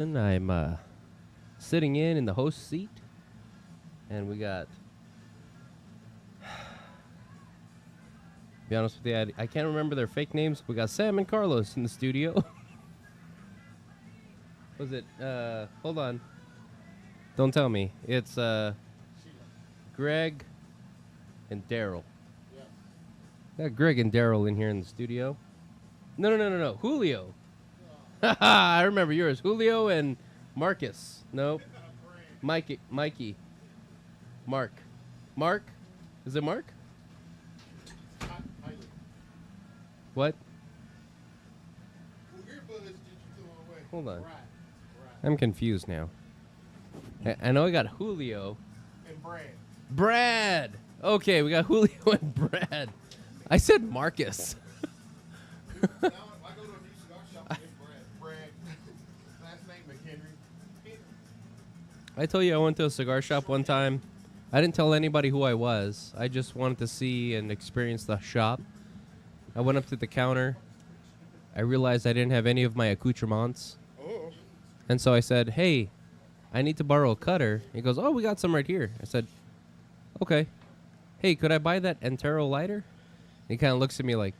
I'm sitting in the host seat, and we got. Be honest with you, I can't remember their fake names. We got Sam and Carlos in the studio. Was it? Hold on. Don't tell me. It's Greg and Daryl. Got Greg and Daryl in here in the studio. No. Julio. I remember yours. Julio and Marcus. Nope. Mikey. Mark. Is it Mark? What? Hold on. I'm confused now. I know I got Julio. And Brad. Brad! Okay, we got Julio and Brad. I said Marcus. Now, I go to a new cigar shop and Brad. Last name McHenry. I told you I went to a cigar shop one time. I didn't tell anybody who I was. I just wanted to see and experience the shop. I went up to the counter. I realized I didn't have any of my accoutrements. Oh. And so I said, hey, I need to borrow a cutter. He goes, oh, we got some right here. I said, okay. Hey, could I buy that Entero lighter? He kind of looks at me like,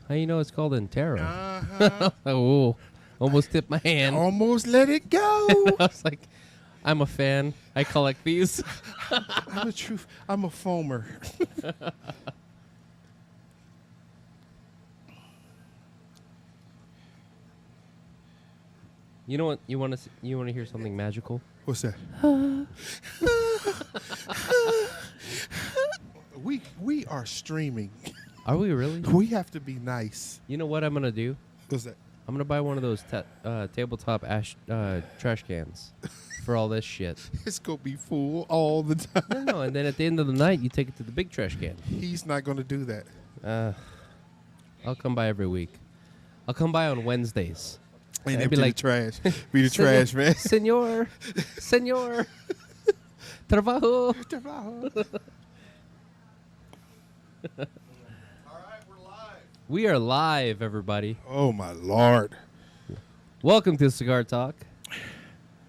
how you know it's called Entero? Uh-huh. Oh, almost tipped my hand. Almost let it go. I was like, I'm a fan. I collect these. I'm a foamer. You know what? You want to hear something magical? What's that? we are streaming. Are we really? We have to be nice. You know what I'm gonna do? What's that? I'm gonna buy one of those tabletop trash cans for all this shit. It's gonna be full all the time. No, and then at the end of the night, you take it to the big trash can. He's not gonna do that. I'll come by every week. I'll come by on Wednesdays. And I'd be like trash. Be the trash man. Senor, trabajo. All right, we're live. We are live, everybody. Oh my Lord. Welcome to Cigar Talk.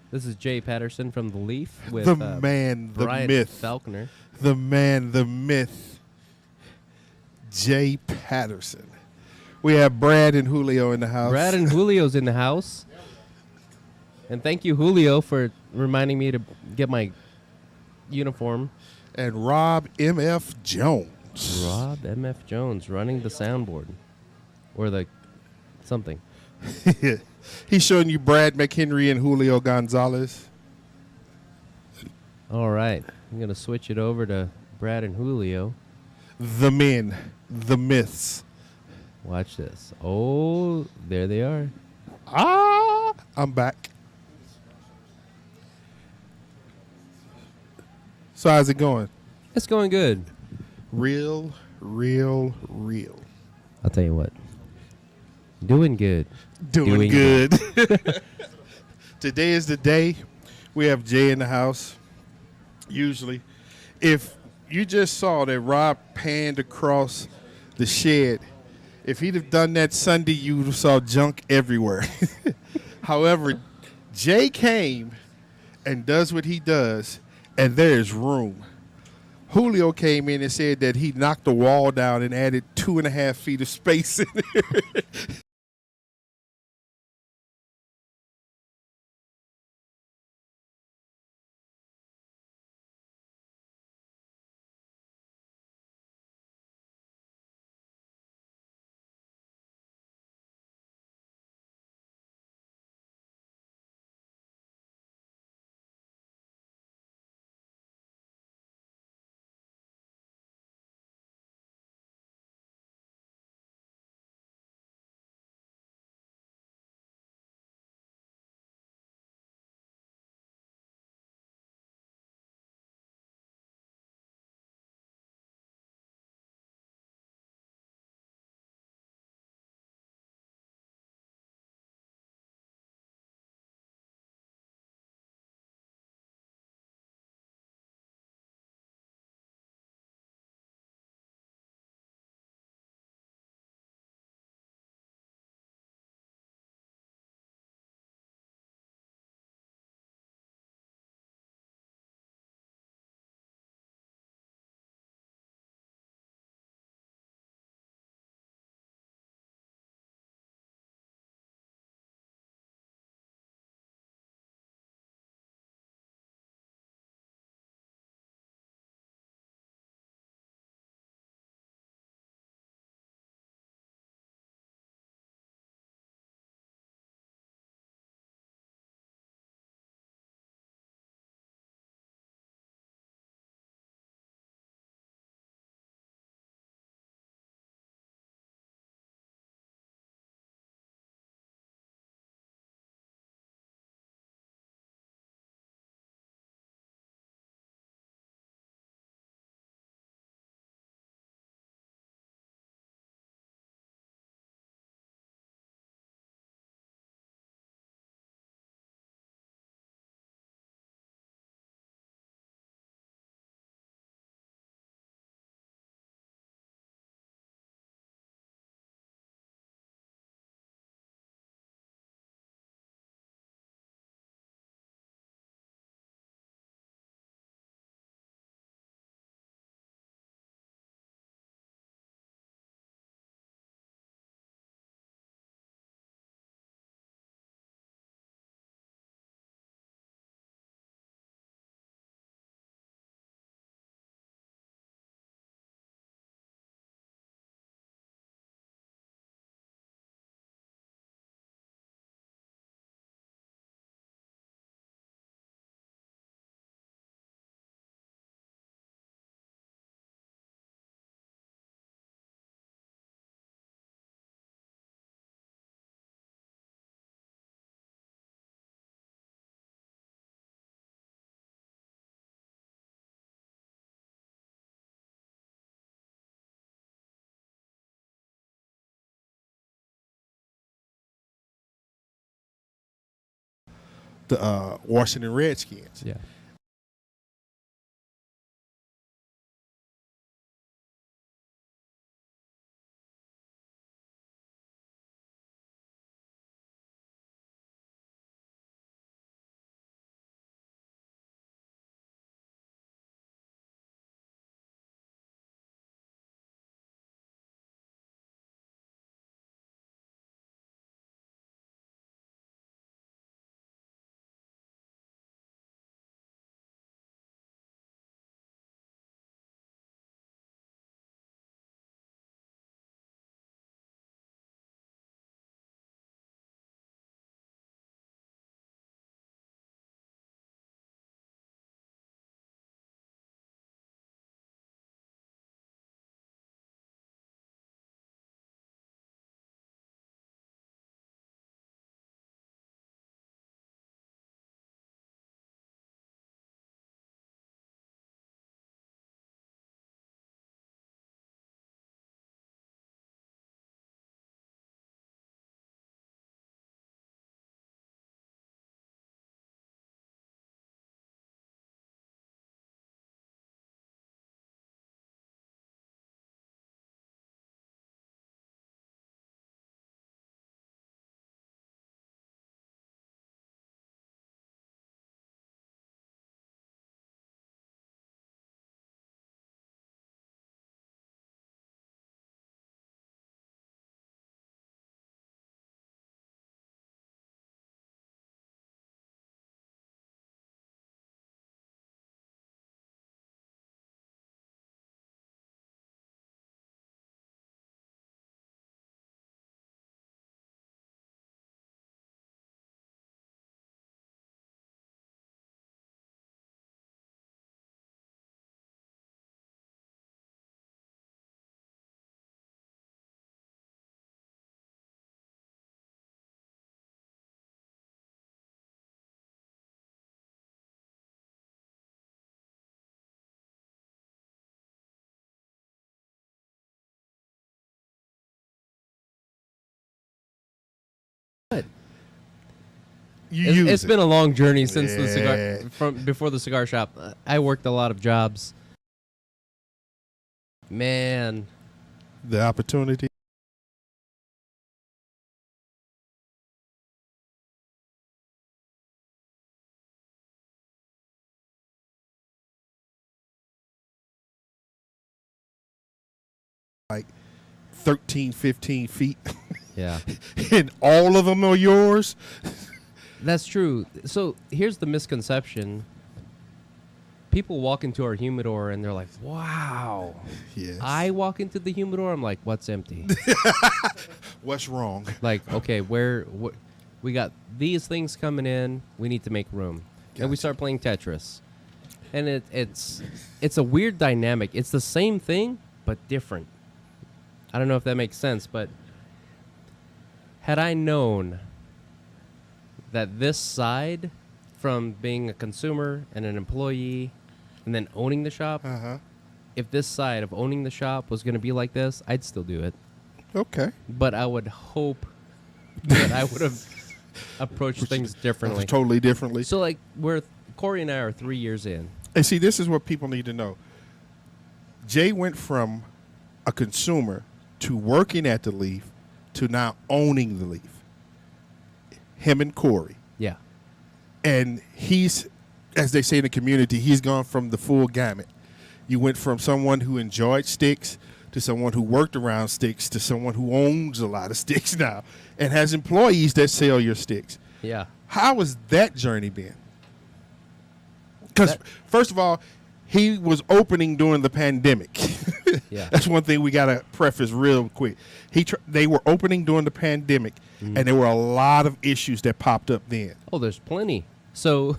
This is Jay Patterson from The Leaf with The man, the Brian myth. Falconer. The man, the myth, Jay Patterson. We have Brad and Julio in the house. Brad and Julio's in the house. And thank you, Julio, for reminding me to get my uniform. And Rob M.F. Jones. Rob M.F. Jones running the soundboard. Or the something. He's showing you Brad McHenry and Julio Gonzalez. All right. I'm going to switch it over to Brad and Julio. The men, the myths. Watch this. Oh, there they are. I'm back. So how's it going? It's going good. Real. I'll tell you what. Doing good. Doing good. Today is the day. We have Jay in the house. Usually. If you just saw that Rob panned across the shed, if he'd have done that Sunday, you would have saw junk everywhere. However, Jay came and does what he does, and there's room. Julio came in and said that he knocked the wall down and added 2.5 feet of space in there. the Washington Redskins. Yeah. But it's been a long journey since the cigar from before the cigar shop. I worked a lot of jobs. Man, the opportunity. Like 13, 15 feet. yeah. And all of them are yours. That's true. So here's the misconception. People walk into our humidor and they're like, wow. Yes. I walk into the humidor, I'm like, what's empty? What's wrong? Like, okay, we got these things coming in, we need to make room. Gotcha. And we start playing Tetris. And it's a weird dynamic. It's the same thing, but different. I don't know if that makes sense, but had I known that this side, from being a consumer and an employee and then owning the shop, if this side of owning the shop was going to be like this, I'd still do it. Okay. But I would hope that I would have approached things differently. Totally differently. So, like, Corey and I are 3 years in. And see, this is what people need to know. Jay went from a consumer to working at the Leaf to now owning the Leaf. Him and Corey. Yeah. And he's, as they say in the community, he's gone from the full gamut. You went from someone who enjoyed sticks to someone who worked around sticks to someone who owns a lot of sticks now and has employees that sell your sticks. Yeah. How has that journey been? Because, first of all, he was opening during the pandemic. Yeah. That's one thing we got to preface real quick. They were opening during the pandemic, and there were a lot of issues that popped up then. Oh, there's plenty. So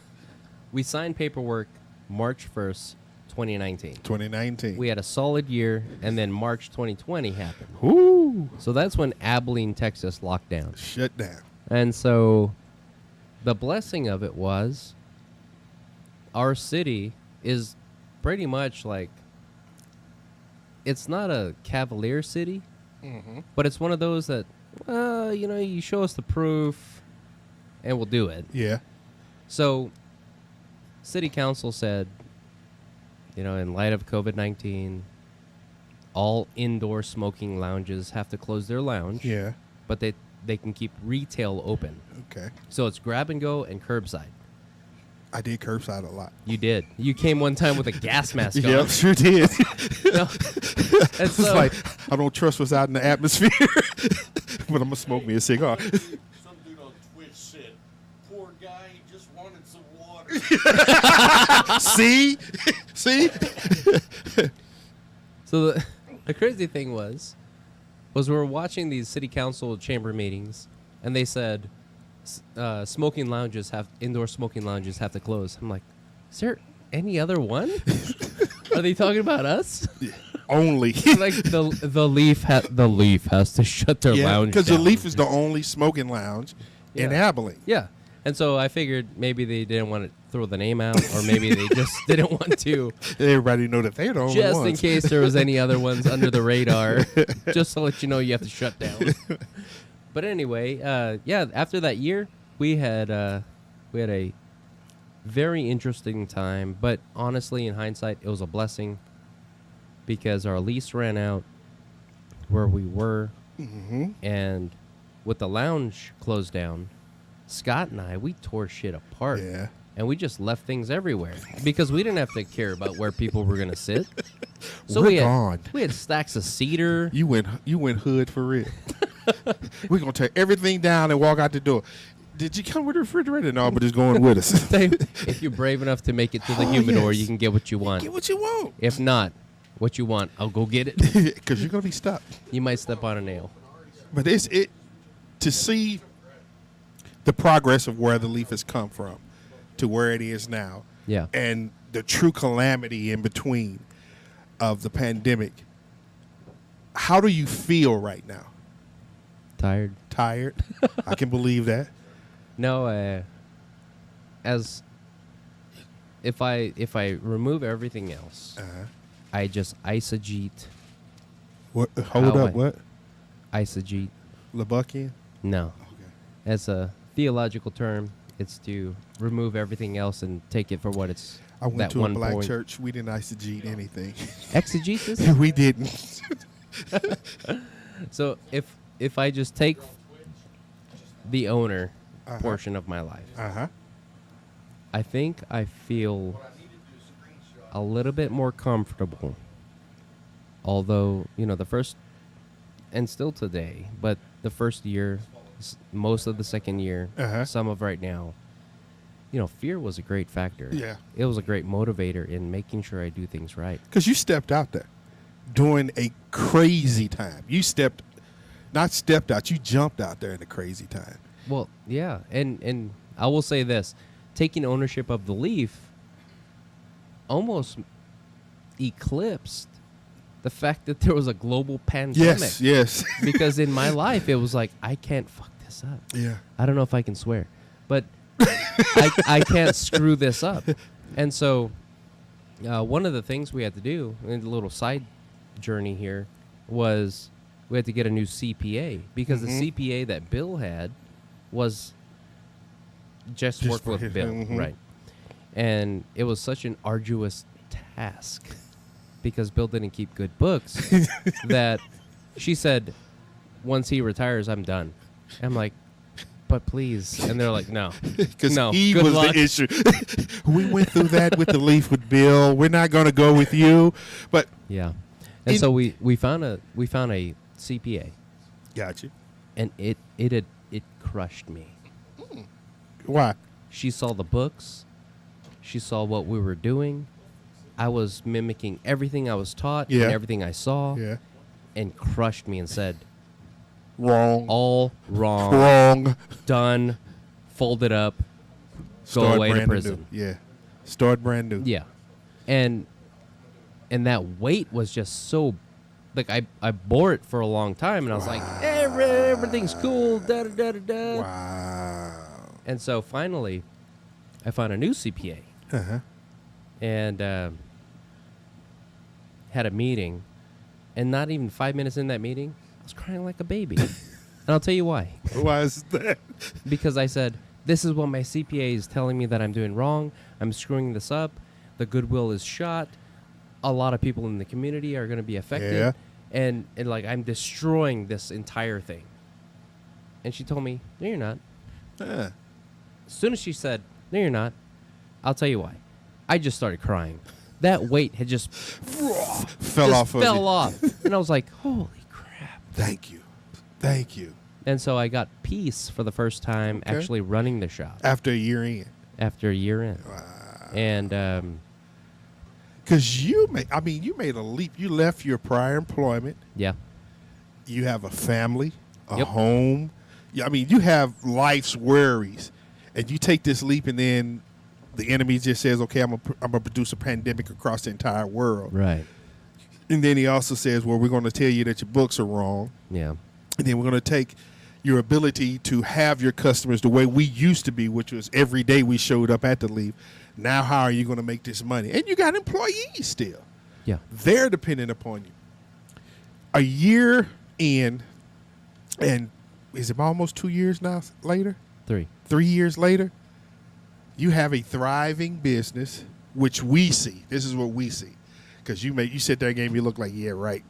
we signed paperwork March 1st, 2019. 2019. We had a solid year, and then March 2020 happened. Ooh. So that's when Abilene, Texas locked down. Shut down. And so the blessing of it was our city is pretty much like, it's not a cavalier city, but it's one of those that, you show us the proof and we'll do it. Yeah. So, city council said, in light of COVID-19, all indoor smoking lounges have to close their lounge. Yeah. But they can keep retail open. Okay. So it's grab and go and curbside. I did curbside a lot. You did. You came one time with a gas mask on. Yep, sure did. No. And It's so, like, I don't trust what's out in the atmosphere, but I'm going to smoke me a cigar. Some dude on Twitch said, poor guy, he just wanted some water. See? See? so the crazy thing was we were watching these city council chamber meetings, and they said indoor smoking lounges have to close. I'm like, is there any other one? Are they talking about us? Only. Like the Leaf has to shut their lounge because down. the Leaf is the only smoking lounge in Yeah. Abilene. Yeah. And so I figured maybe they didn't want to throw the name out, or maybe they just didn't want to, Everybody know that they're the only just ones. in case there was any other ones under the radar, just to let you know you have to shut down. But anyway, after that year, we had a very interesting time. But honestly, in hindsight, it was a blessing because our lease ran out where we were, and with the lounge closed down, Scott and I, we tore shit apart. Yeah. And we just left things everywhere because we didn't have to care about where people were going to sit. So We're gone. We had stacks of cedar. You went hood for real. We're going to tear everything down and walk out the door. Did you come with a refrigerator? No, but it's going with us. If you're brave enough to make it to the humidor, yes. you can get what you want. Get what you want. If not, what you want, I'll go get it. Because you're going to be stuck. You might step on a nail. But to see the progress of where the Leaf has come from to where it is now, Yeah. and the true calamity in between of the pandemic, how do you feel right now? Tired? Tired? I can believe that. No, as if I remove everything else, I just eisegete. What? Hold How up. What? Eisegete. Labuckian? No. Okay. As a theological term, it's to remove everything else and take it for what it's. I went that to a one black point. church. We didn't eisegete anything. Exegesis? We didn't. So if I just take the owner portion of my life, I think I feel a little bit more comfortable. Although, the first, and still today, but the first year, most of the second year, some of right now, fear was a great factor. Yeah. It was a great motivator in making sure I do things right. Because you stepped out there during a crazy time. You not stepped out, you jumped out there in a crazy time. Well, yeah, and I will say this, taking ownership of the Leaf almost eclipsed the fact that there was a global pandemic. Yes. Because in my life, it was like, I can't fuck this up. Yeah. I don't know if I can swear, but I can't screw this up. And so one of the things we had to do, and a little side journey here, was we had to get a new CPA because the CPA that Bill had was just worked for with him. Bill, right? And it was such an arduous task because Bill didn't keep good books that she said, once he retires, I'm done. I'm like, but please. And they're like, no. Because no, he good was luck. the issue. We went through that with the Leaf with Bill. We're not going to go with you. But Yeah. And so we found a CPA, got you. and it crushed me. Why? She saw the books. She saw what we were doing. I was mimicking everything I was taught Yeah. and everything I saw, Yeah. and crushed me and said, Wrong. all wrong, Wrong. done, folded up, go Start away to brand prison. new. Yeah. Start brand new. Yeah. And that weight was just so, like, I bore it for a long time, and I was like, everything's cool, da-da-da-da-da. Wow. And so finally, I found a new CPA. And had a meeting, and not even 5 minutes in that meeting, I was crying like a baby. And I'll tell you why. Why is that? Because I said, This is what my CPA is telling me that I'm doing wrong. I'm screwing this up. The goodwill is shot. A lot of people in the community are going to be affected. Yeah. And like, I'm destroying this entire thing. And she told me, no, you're not. Huh. As soon as she said, no, you're not, I'll tell you why. I just started crying. That weight had just Fell off of fell you. off. And I was like, holy crap. Thank you. Thank you. And so I got peace for the first time Okay. actually running the shop After a year in. after a year in. And Because you made a leap. You left your prior employment. yeah, You have a family, a Yep. home. Yeah, I mean, you have life's worries. And you take this leap, and then the enemy just says, okay, I'm gonna produce a pandemic across the entire world. right. And then he also says, well, we're going to tell you that your books are wrong. Yeah. And then we're going to take your ability to have your customers the way we used to be, which was every day we showed up at the leave. Now, how are you going to make this money? And you got employees still. Yeah. They're dependent upon you. A year in, and is it almost 2 years now later? 3. 3 years later, you have a thriving business, which we see. This is what we see. Because you sit there and gave me look like, yeah, right.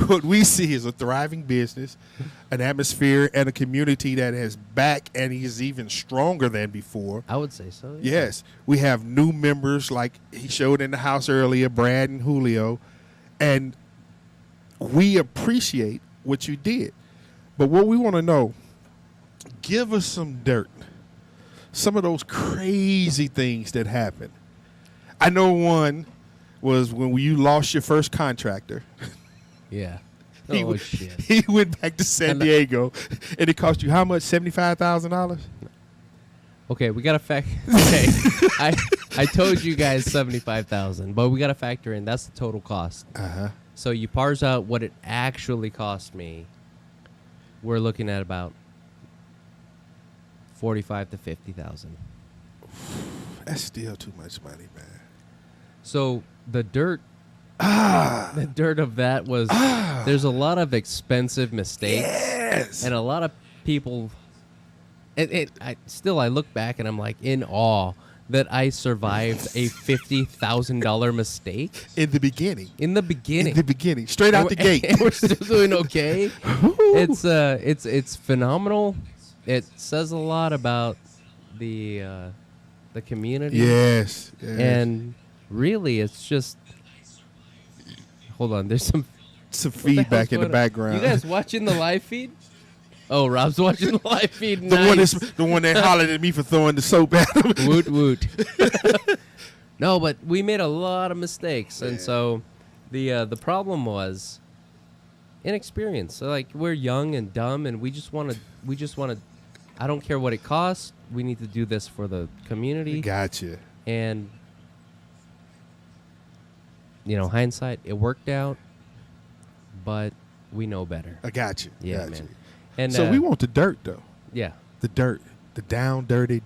What we see is a thriving business, an atmosphere, and a community that is back and is even stronger than before. I would say so. Yes, we have new members like he showed in the house earlier, Brad and Julio, and we appreciate what you did. But what we want to know, give us some dirt, some of those crazy things that happened. I know one was when you lost your first contractor. Yeah. He, Oh, shit. he went back to San Diego, and it cost you how much? $75,000. Okay, we got to Okay, I told you guys 75,000, but we got to factor in that's the total cost. So you parse out what it actually cost me. We're looking at about 45 to 50,000. That's still too much money, man. So the dirt of that was there's a lot of expensive mistakes. Yes. And a lot of people. I look back and I'm like in awe that I survived a $50,000 mistake In the beginning. in the beginning. Straight out the gate. And we're still doing okay. It's phenomenal. It says a lot about the community. Yes. And really, it's just. Hold on, there's some feedback in the background. You guys watching the live feed? Oh, Rob's watching the live feed. The one that hollered at me for throwing the soap at him. Woot woot. No, but we made a lot of mistakes, and so the problem was inexperience. So, like, we're young and dumb, and we just want to. I don't care what it costs. We need to do this for the community. Gotcha. And hindsight, it worked out, but we know better. I got you. Yeah, Got man. you. And So we want the dirt, though. yeah. The dirt. The down dirty,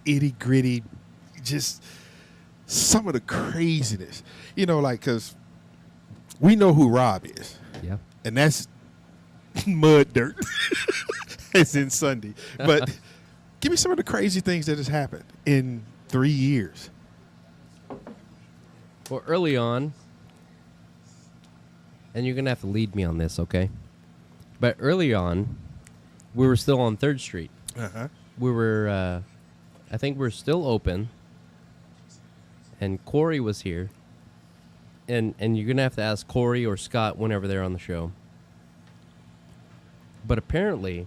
itty gritty, just some of the craziness. Because we know who Rob is, Yeah. and that's mud dirt. It's in Sunday. But give me some of the crazy things that has happened in 3 years. Well, early on, and you're going to have to lead me on this, okay? But early on, we were still on 3rd Street. Uh-huh. We were, I think we're still open, and Corey was here. And you're going to have to ask Corey or Scott whenever they're on the show. But apparently,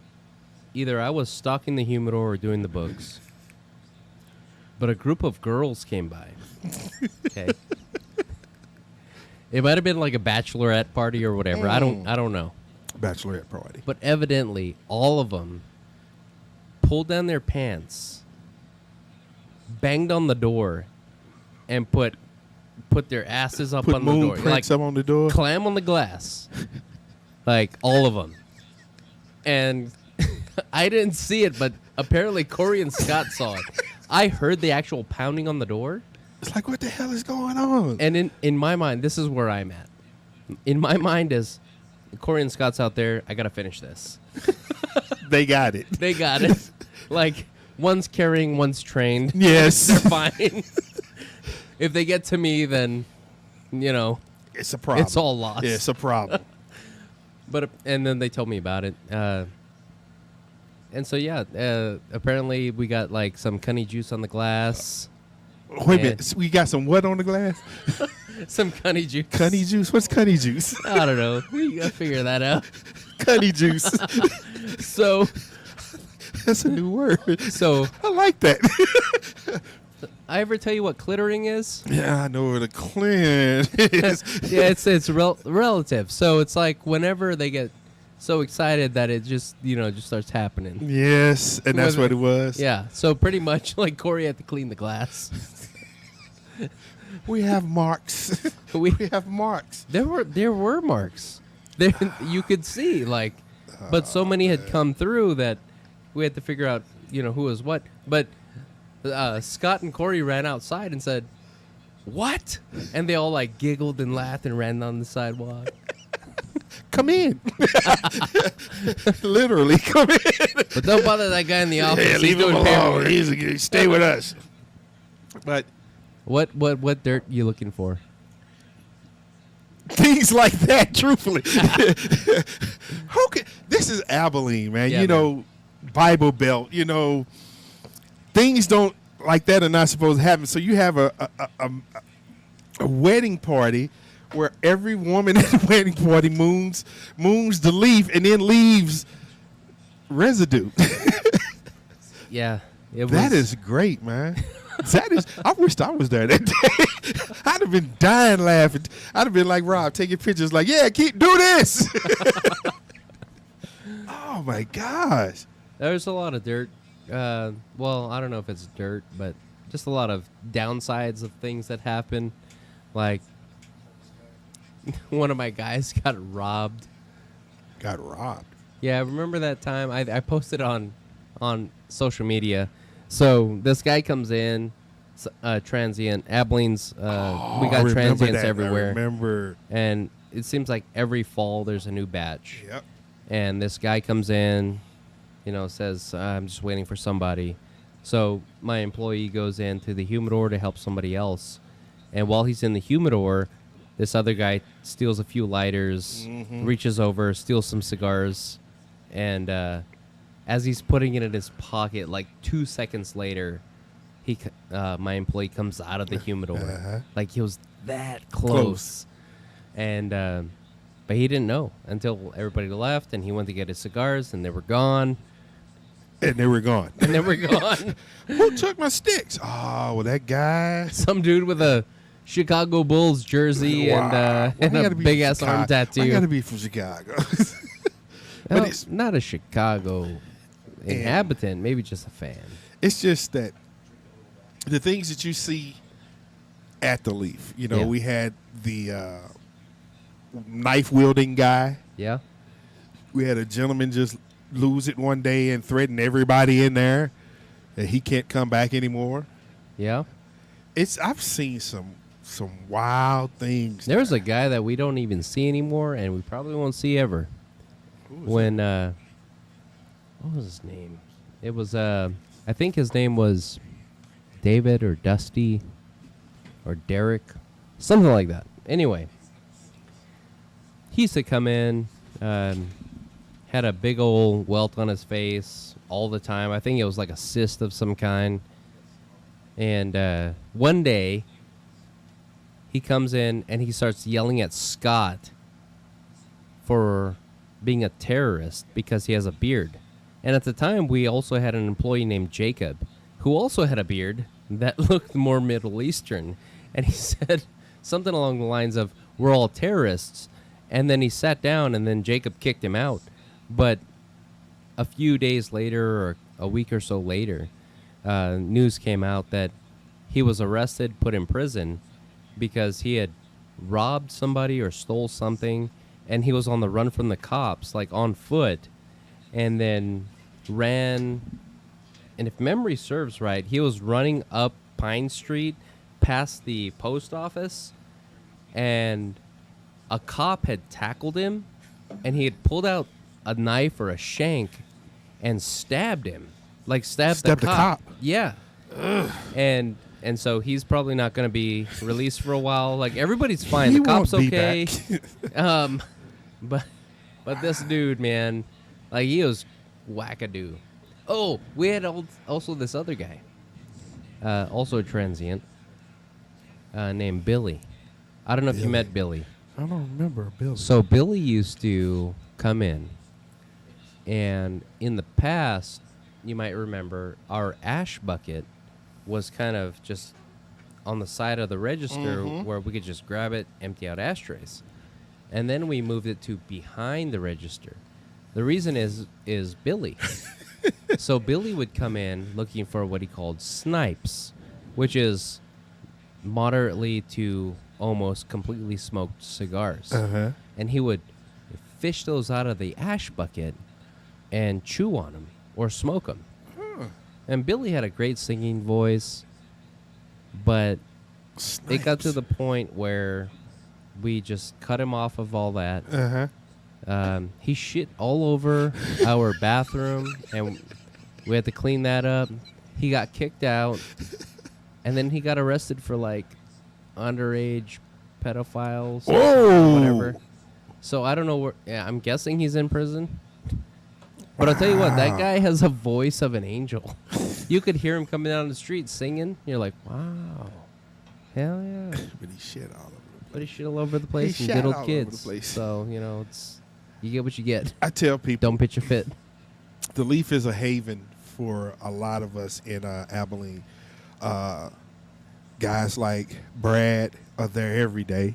either I was stocking the humidor or doing the books, but a group of girls came by. Okay. It might have been like a bachelorette party or whatever. I don't know. Bachelorette party. But evidently, all of them pulled down their pants, banged on the door, and put their asses up Put on the moon door. prints up on the door. Clam on the glass. Like, all of them. And I didn't see it, but apparently Corey and Scott saw it. I heard the actual pounding on the door. It's like, what the hell is going on? And in my mind, this is where I'm at. In my mind is, Corey and Scott's out there. I got to finish this. They got it. They got it. Like, one's carrying, one's trained. Yes. They're fine. If they get to me, then, you know, It's a problem. it's all lost. Yeah, it's a problem. But and then they told me about it. And so, yeah, apparently we got, like, some cunny juice on the glass. Wait a minute. So we got some what on the glass? Some cunny juice. Cunny juice? What's cunny juice? I don't know. You got to figure that out. Cunny juice. So... That's a new word. So I like that. I ever tell you what clittering is? Yeah, I know what a clean is. Yeah, it's relative. So it's like whenever they get so excited that it just just starts happening. Yes, and that's what it was. Yeah. So pretty much like Corey had to clean the glass. We have marks. We have marks. There were marks. There you could see but so many had come through that we had to figure out who was what. But Scott and Corey ran outside and said, "What?" And they all like giggled and laughed and ran down the sidewalk. Come in. Literally, come in. But don't bother that guy in the office. Yeah, He's leave him doing alone. paperwork. Stay with us. But What dirt you looking for? things like that, truthfully. This is Abilene, man. Yeah, Bible Belt. Things don't like that are not supposed to happen. So you have a wedding party where every woman at the wedding party moons the leaf and then leaves residue. Yeah, That is great, man. I wished I was there that day. I'd have been dying laughing. I'd have been like Rob, taking pictures like, yeah, do this. Oh, my gosh. There's a lot of dirt. Well, I don't know if it's dirt, but just a lot of downsides of things that happen. Like, one of my guys got robbed. Got robbed. Yeah, remember that time? I posted on social media. So this guy comes in, transient. Abilene's, we got transients everywhere. I remember. And it seems like every fall there's a new batch. Yep. And this guy comes in, says, I'm just waiting for somebody. So my employee goes into the humidor to help somebody else. And while he's in the humidor, this other guy steals a few lighters, reaches over, steals some cigars, and as he's putting it in his pocket, like 2 seconds later, my employee comes out of the humidor. Like he was that close. And but he didn't know until everybody left, and he went to get his cigars, and they were gone. And they were gone. And they were gone. Who took my sticks? Oh, well, that guy. Some dude with a Chicago Bulls jersey and a big-ass arm tattoo. I got to be from Chicago. Well, it's not a Chicago inhabitant, maybe just a fan. It's just that the things that you see at the Leaf, we had the knife-wielding guy. Yeah? We had a gentleman just lose it one day and threaten everybody in there that he can't come back anymore. Yeah? I've seen some wild things. There's a guy that we don't even see anymore, and we probably won't see ever. When what was his name? It was I think his name was David or Dusty or Derek, something like that. Anyway, he used to come in, had a big old welt on his face all the time. I think it was like a cyst of some kind. And one day, he comes in and he starts yelling at Scott for being a terrorist because he has a beard. And at the time, we also had an employee named Jacob who also had a beard that looked more Middle Eastern. And he said something along the lines of, "We're all terrorists." And then he sat down, and then Jacob kicked him out. But a few days later, or a week or so later, news came out that he was arrested, put in prison, because he had robbed somebody or stole something, and he was on the run from the cops, like on foot, and then ran. And if memory serves right, he was running up Pine Street past the post office, and a cop had tackled him, and he had pulled out a knife or a shank and stabbed him. like stabbed Stabbed the the cop. cop. Yeah. And so he's probably not going to be released for a while. Like everybody's fine. He The cop's won't be okay. back. But this dude, man, like he was wackadoo. Oh, we had also this other guy, also a transient, named Billy. I don't know if you Billy. met Billy. I don't remember Bill. So Billy used to come in, and in the past, you might remember our ash bucket was kind of just on the side of the register where we could just grab it, empty out ashtrays. And then we moved it to behind the register. The reason is Billy. So Billy would come in looking for what he called snipes, which is moderately to almost completely smoked cigars. Uh-huh. And he would fish those out of the ash bucket and chew on them or smoke them. And Billy had a great singing voice, but it got to the point where we just cut him off of all that. Uh-huh. He shit all over our bathroom, and we had to clean that up. He got kicked out, and then he got arrested for, like, underage pedophiles or Whoa! whatever. So I don't know where. Yeah, I'm guessing he's in prison. But I'll tell you what, that guy has a voice of an angel. You could hear him coming down the street singing. You're like, wow, hell yeah. But he shit all over the But he shit all over the place He and shat diddled all over kids. the place. So, it's you get what you get. I tell people, Don't pitch a fit. the Leaf is a haven for a lot of us in Abilene. Guys like Brad are there every day.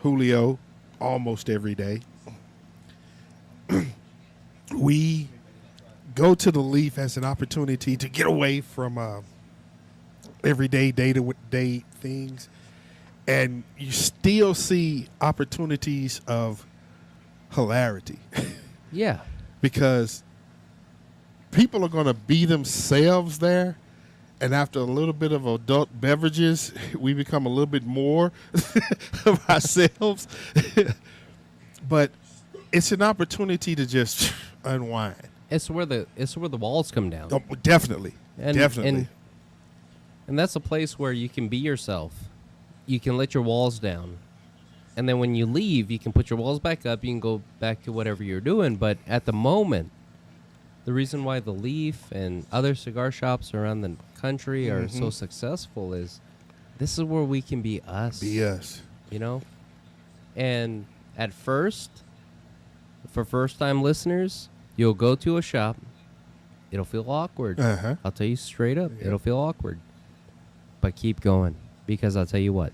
Julio, almost every day. We go to the Leaf as an opportunity to get away from everyday day-to-day things, and you still see opportunities of hilarity Yeah. because people are going to be themselves there, and after a little bit of adult beverages, we become a little bit more of ourselves. But it's an opportunity to just unwind. It's where the walls come down. Oh, definitely. Definitely. And that's a place where you can be yourself. You can let your walls down. And then when you leave, you can put your walls back up. You can go back to whatever you're doing. But at the moment, the reason why the Leaf and other cigar shops around the country are so successful is this is where we can be us. Be us. And at first, for first-time listeners, you'll go to a shop. It'll feel awkward. Uh-huh. I'll tell you straight up. Yeah. It'll feel awkward. But keep going, because I'll tell you what.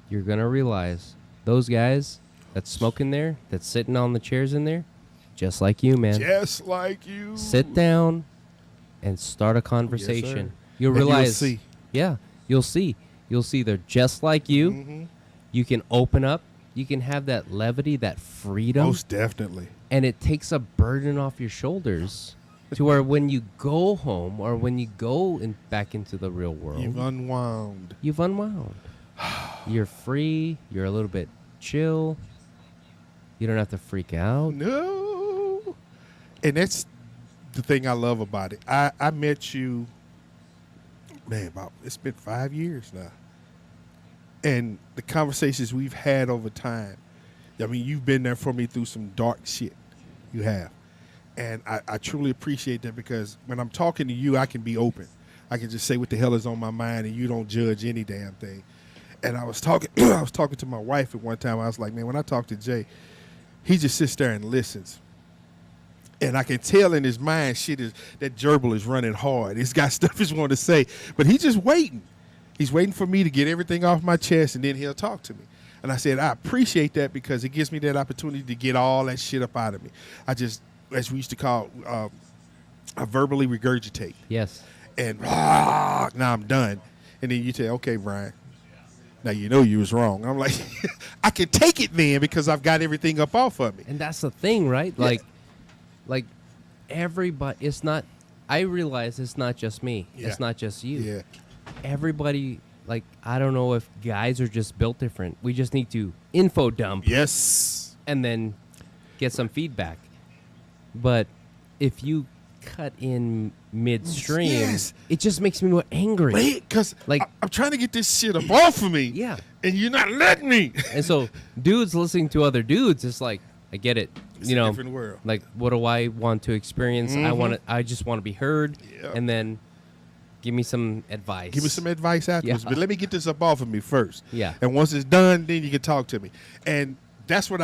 You're going to realize those guys that's smoking there, that's sitting on the chairs in there, just like you, man. Just like you. Sit down and start a conversation. sir. You'll And you'll realize. see. Yeah, you'll see. You'll see they're just like you. Mhm. You can open up. You can have that levity, that freedom. Most definitely. And it takes a burden off your shoulders to where when you go home or when you go back into the real world, You've unwound. you've unwound. You're free. You're a little bit chill. You don't have to freak out. No. And that's the thing I love about it. I met you, man, it's been 5 years now. And the conversations we've had over time, I mean, you've been there for me through some dark shit. You have. And I truly appreciate that, because when I'm talking to you, I can be open. I can just say what the hell is on my mind, and you don't judge any damn thing. And I was talking to my wife at one time. I was like, man, when I talk to Jay, he just sits there and listens. And I can tell in his mind that gerbil is running hard. He's got stuff he's wanting to say, but he's just waiting. He's waiting for me to get everything off my chest, and then he'll talk to me. And I said, I appreciate that, because it gives me that opportunity to get all that shit up out of me. I just, as we used to call, I verbally regurgitate. Yes. And now I'm done. And then you say, okay, Brian, now you know you was wrong. I'm like, I can take it then, because I've got everything up off of me. And that's the thing, right? Yeah. Like everybody, it's not, I realize it's not just me. Yeah. It's not just you. Yeah. Everybody, like, I don't know if guys are just built different. We just need to info dump Yes. and then get some feedback. But if you cut in midstream, Yes. it just makes me more angry. Wait, because Like- I'm trying to get this shit up off of me. Yeah. And you're not letting me. And so dudes listening to other dudes, it's like, I get it. It's you a know, different world. like, what do I want to experience? I just want to be heard. Yeah. And then give me some advice. Give me some advice afterwards, Yeah. but let me get this up off of me first. Yeah. And once it's done, then you can talk to me. And that's what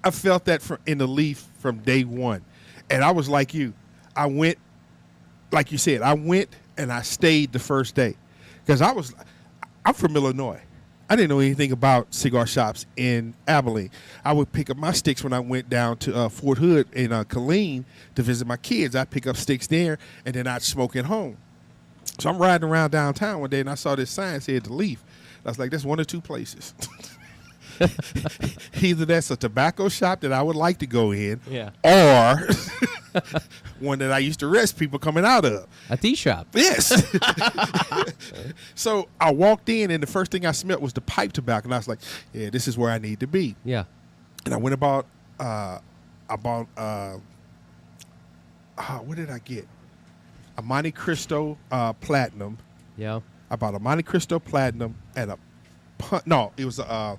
I felt that in the Leaf from day one. And I was like you. I went, like you said, I went and I stayed the first day. Because I'm from Illinois. I didn't know anything about cigar shops in Abilene. I would pick up my sticks when I went down to Fort Hood in Killeen to visit my kids. I'd pick up sticks there, and then I'd smoke at home. So I'm riding around downtown one day, and I saw this sign said The Leaf. I was like, that's one of two places. Either that's a tobacco shop that I would like to go in, Yeah. or one that I used to arrest people coming out of. A tea shop. Yes. So I walked in, and the first thing I smelled was the pipe tobacco, and I was like, "Yeah, this is where I need to be." Yeah. And I went what did I get? A Monte Cristo Platinum. Yeah. I bought a Monte Cristo Platinum and it was a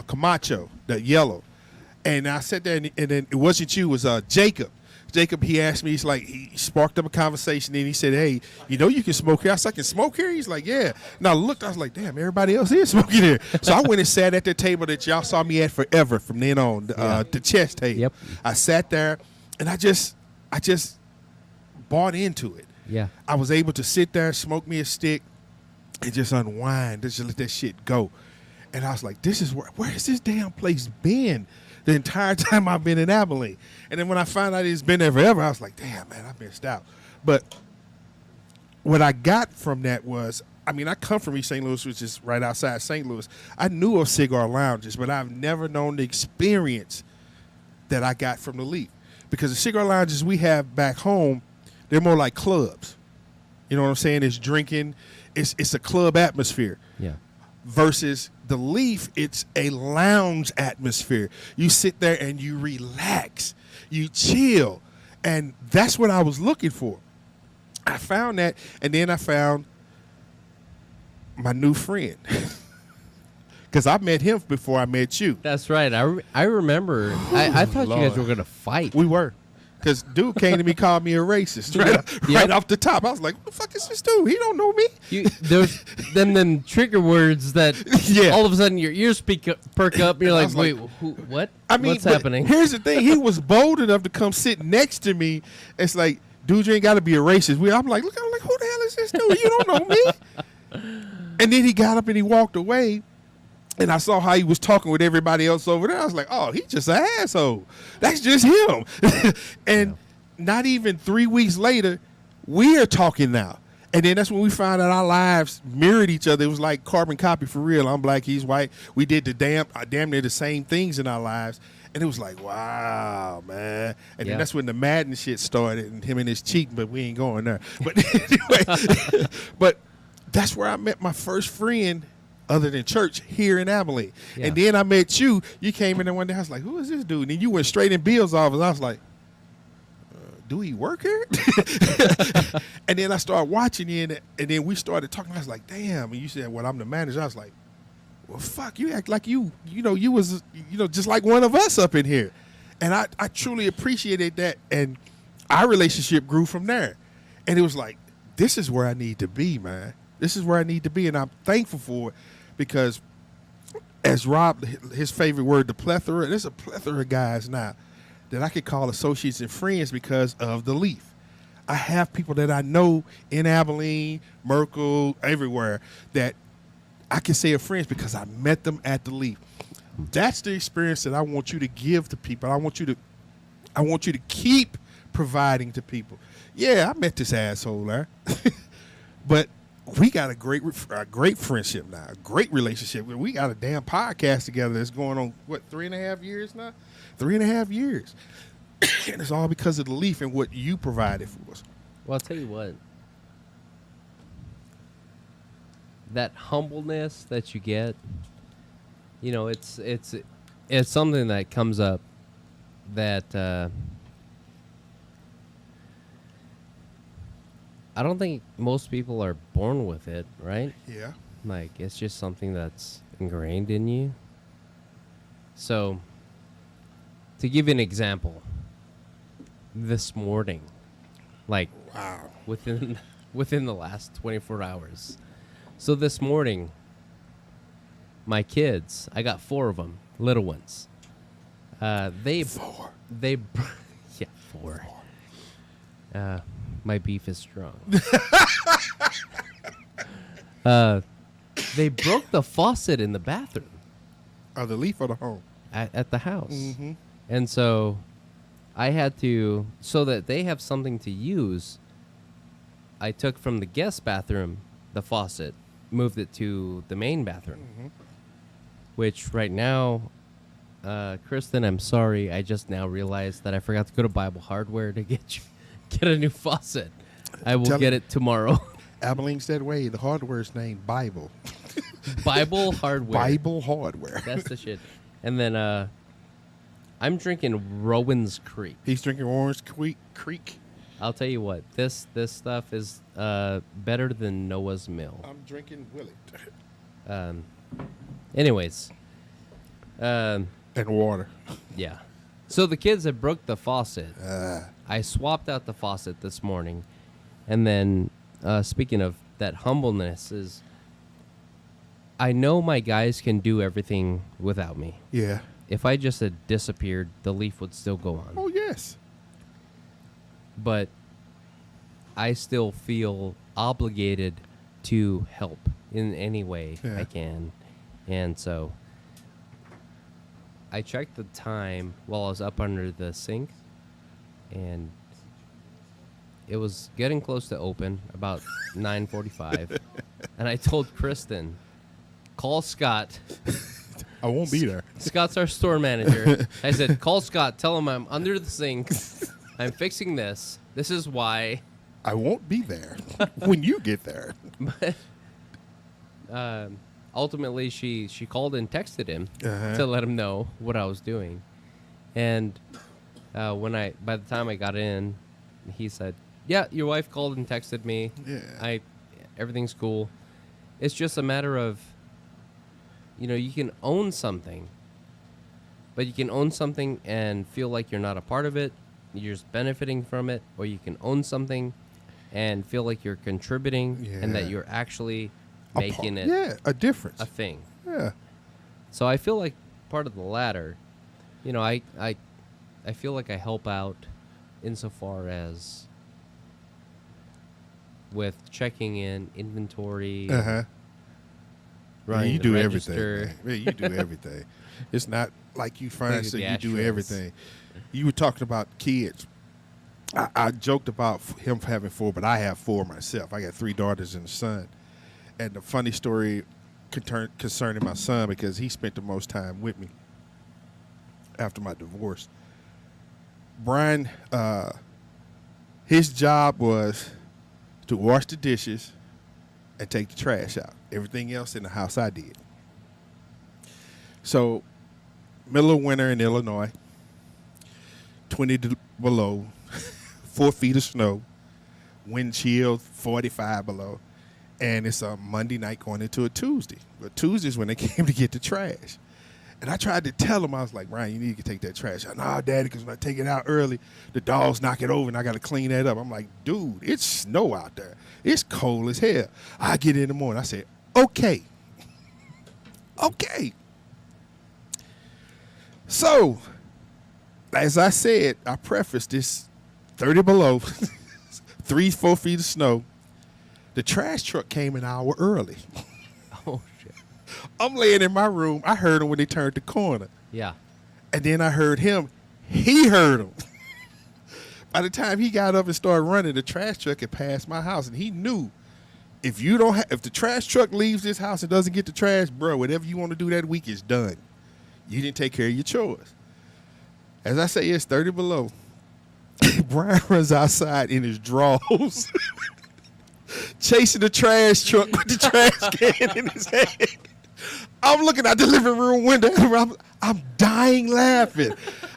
Camacho, that yellow. And I sat there, and then it wasn't you, it was Jacob. Jacob, he asked me, he sparked up a conversation, and he said, "Hey, you know you can smoke here?" I said, "I can smoke here?" He's like, "Yeah." And I looked, I was like, "Damn, everybody else is smoking here." So I went and sat at the table that y'all saw me at forever from then on, the chess table. Yep. I sat there, and I just bought into it. Yeah. I was able to sit there, smoke me a stick, and just unwind, just let that shit go. And I was like, this is where has this damn place been the entire time I've been in Abilene? And then when I found out it's been there forever, I was like, damn, man, I missed out. But what I got from that was, I come from East St. Louis, which is right outside St. Louis. I knew of cigar lounges, but I've never known the experience that I got from the Leaf. Because the cigar lounges we have back home, they're more like clubs. You know what I'm saying? It's drinking. It's a club atmosphere. Yeah. Versus the Leaf, it's a lounge atmosphere. You sit there and you relax. You chill. And that's what I was looking for. I found that, and then I found my new friend. Because I met him before I met you. That's right. I remember. I thought you guys Lord. were going to fight. We were. Because dude came to me, called me a racist right off the top. I was like, what the fuck is this dude? He don't know me. There's then trigger words that Yeah. all of a sudden your ears perk up. And you're I like, was wait, like- what? What's but happening? Here's the thing. He was bold enough to come sit next to me. It's like, dude, you ain't got to be a racist. I'm like, who the hell is this dude? You don't know me. And then he got up and he walked away. And I saw how he was talking with everybody else over there. I was like, oh, he's just an asshole. That's just him. And not even 3 weeks later, we are talking now. And then that's when we found out our lives mirrored each other. It was like carbon copy for real. I'm black, he's white. We did the damn near the same things in our lives. And it was like, wow, man. And Yeah. then that's when the Madden shit started, and him and his cheating, but we ain't going there. But anyway, but that's where I met my first friend other than church here in Abilene. Yeah. And then I met you. You came in there one day. I was like, who is this dude? And then you went straight in Bill's office. I was like, do he work here? And then I started watching you, and then we started talking. I was like, damn. And you said, well, I'm the manager. I was like, well, fuck, you act like you was, just like one of us up in here. And I truly appreciated that. And our relationship grew from there. And it was like, this is where I need to be, man. This is where I need to be. And I'm thankful for it. Because as Rob, his favorite word, the plethora, there's a plethora of guys now that I could call associates and friends because of the Leaf. I have people that I know in Abilene, Merkel, everywhere that I can say are friends because I met them at the Leaf. That's the experience that I want you to give to people. I want you to keep providing to people. Yeah, I met this asshole there. But we got a great friendship now, a great relationship. We got a damn podcast together that's going on, 3.5 years now? 3.5 years. And it's all because of the Leaf and what you provided for us. Well, I'll tell you what. That humbleness that you get, it's something that comes up that I don't think most people are born with it, right? Yeah. Like, it's just something that's ingrained in you. So, to give you an example, this morning, like, Wow. within the last 24 hours. So this morning, my kids, I got 4 of them, little ones. They 4. yeah, 4. My beef is strong. They broke the faucet in the bathroom Or the leaf or the home? at the house. Mm-hmm. And so I had to, so that they have something to use, I took from the guest bathroom the faucet, moved it to the main bathroom, which right now, Kristen, I'm sorry, I just now realized that I forgot to go to Bible Hardware to get a new faucet. I will get it tomorrow. Abilene's that way. The hardware's named Bible. Bible Hardware. Bible Hardware. That's the shit. And then I'm drinking Rowan's Creek. He's drinking Orange Creek. I'll tell you what, this stuff is better than Noah's Mill. I'm drinking Willet. Anyways, And water. yeah. So the kids have broke the faucet. Uh, I swapped out the faucet this morning, and then speaking of that humbleness, is I know my guys can do everything without me. yeah. If I just had disappeared, the leaf would still go on. Oh, yes. But I still feel obligated to help in any way Yeah. I can. And so I checked the time while I was up under the sink, and it was getting close to open, about 9:45. And I told Kristen, call Scott. I won't be there. Scott's our store manager. I said, call Scott. Tell him I'm under the sink. I'm fixing this. This is why. I won't be there when you get there. But ultimately, she called and texted him Uh-huh. to let him know what I was doing. And by the time I got in, he said, "Yeah, your wife called and texted me. Yeah. Everything's cool. It's just a matter of, you can own something, but you can own something and feel like you're not a part of it. You're just benefiting from it, or you can own something and feel like you're contributing and that Yeah. you're actually making it a difference. a thing." Yeah. So I feel like part of the latter. I feel like I help out insofar as with checking in inventory, Uh-huh. Yeah, running you the do register. everything, man. Man, you do everything. It's not like you find Look at so the you do ashtrays. everything. You were talking about kids. I joked about him having 4, but I have 4 myself. I got 3 daughters and a son. And the funny story concerning my son, because he spent the most time with me after my divorce. Brian, his job was to wash the dishes and take the trash out. Everything else in the house I did. So, middle of winter in Illinois, 20 below, 4 feet of snow, wind chill 45 below, and it's a Monday night going into a Tuesday. But Tuesday's when they came to get the trash. And I tried to tell him, I was like, "Ryan, you need to take that trash out." "Nah, Daddy, because when I take it out early, the dogs knock it over and I got to clean that up." I'm like, "Dude, it's snow out there. It's cold as hell. I get in the morning." I said, "Okay." Okay. So, as I said, I prefaced this 30 below, 3-4 feet of snow. The trash truck came an hour early. Oh shit! I'm laying in my room. I heard him when they turned the corner. Yeah. And then I heard him. He heard him. By the time he got up and started running, the trash truck had passed my house, and he knew if the trash truck leaves this house and doesn't get the trash, bro, whatever you want to do that week is done. You didn't take care of your chores. As I say, it's 30 below. Brian runs outside in his drawers, chasing the trash truck with the trash can in his hand. I'm looking out the living room window. I'm dying laughing.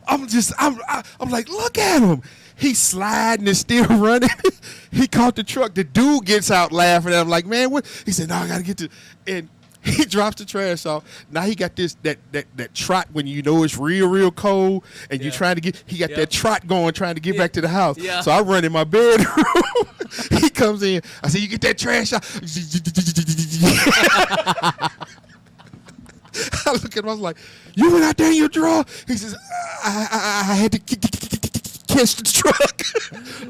I'm like, look at him. He's sliding and still running. He caught the truck. The dude gets out laughing. I'm like, man, what? He said, no, I gotta get to. And he drops the trash off. Now he got this that trot when you know it's real cold and you're trying to get. He got that trot going, trying to get back to the house. Yeah. So I run in my bedroom. He comes in. I said, you get that trash out. I look at him. I was like, you went out there in your drawer? He says, I had to catch the truck.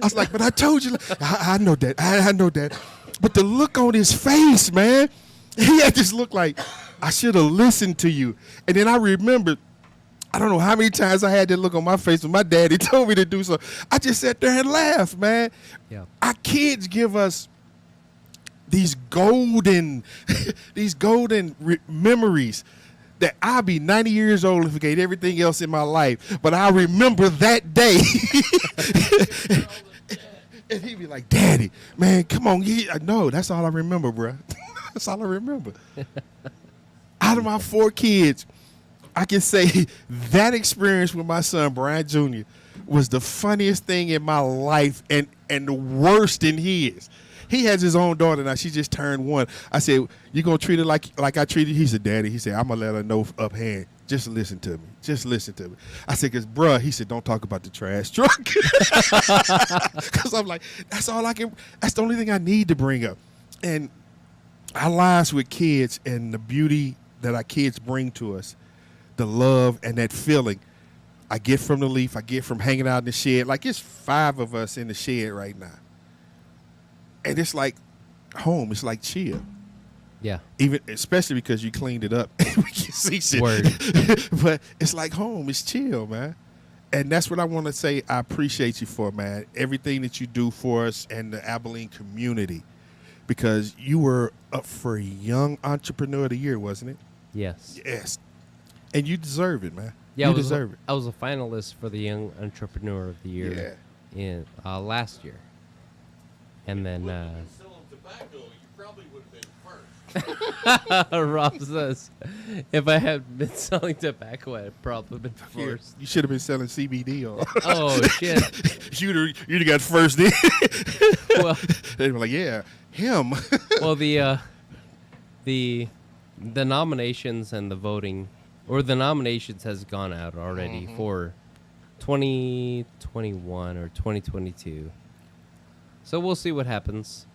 I was like, but I told you. I know that. I know that. But the look on his face, man, he had this look like, I should have listened to you. And then I remembered, I don't know how many times I had that look on my face when my daddy told me to do so. I just sat there and laughed, man. Yeah. Our kids give us these golden memories that I'll be 90 years old and forget everything else in my life. But I remember that day. And he'd be like, Daddy, man, come on. No, that's all I remember, bro. That's all I remember. Out of my 4 kids, I can say that experience with my son, Brian Jr., was the funniest thing in my life and the worst in his. He has his own daughter now. She just turned 1. I said, you going to treat her like I treated? He said, Daddy, he said, I'm going to let her know up hand. Just listen to me. Just listen to me. I said, because, bruh, he said, don't talk about the trash truck. Because I'm like, that's the only thing I need to bring up. And our lives with kids and the beauty that our kids bring to us, the love and that feeling I get from the Leaf, I get from hanging out in the shed. Like, it's 5 of us in the shed right now. And it's like home. It's like chill. Yeah. Especially because you cleaned it up. We can see shit. Word. But it's like home. It's chill, man. And that's what I want to say I appreciate you for, man. Everything that you do for us and the Abilene community. Because you were up for Young Entrepreneur of the Year, wasn't it? Yes. Yes. And you deserve it, man. Yeah, you deserve it. I was a finalist for the Young Entrepreneur of the Year in last year. And then Selling tobacco, you probably would have been first. Rob says, if I had been selling tobacco, I'd probably been first. You should have been selling CBD on. Oh, shit. You'd have got first in. Well, They were like, yeah, him. well, the nominations and the voting, or the nominations has gone out already for 2021 or 2022. So we'll see what happens.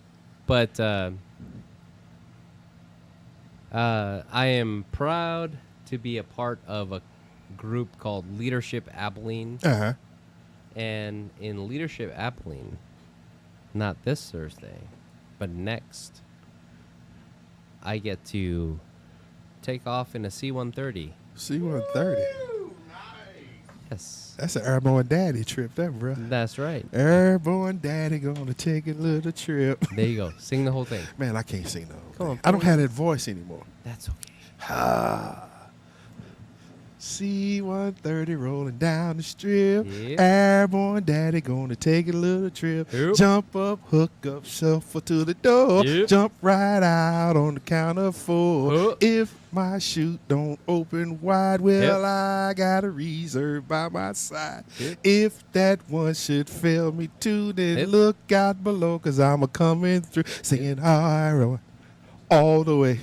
But I am proud to be a part of a group called Leadership Abilene. Uh-huh. And in Leadership Abilene, not this Thursday, but next, I get to take off in a C-130. C-130. Yes. That's an airborne daddy trip, that, bro. That's right. Airborne daddy gonna take a little trip. There you go. Sing the whole thing. Man, I can't sing the whole Come on, thing. I don't have that voice anymore. That's okay. C-130 rolling down the strip. Yep. Airborne daddy gonna take a little trip. Yep. Jump up, hook up, shuffle to the door. Yep. Jump right out on the count of 4. Yep. If my chute don't open wide, well, Yep. I got a reserve by my side. Yep. If that one should fail me too, then Yep. look out below, cause I'm a coming through, singing iron all the way.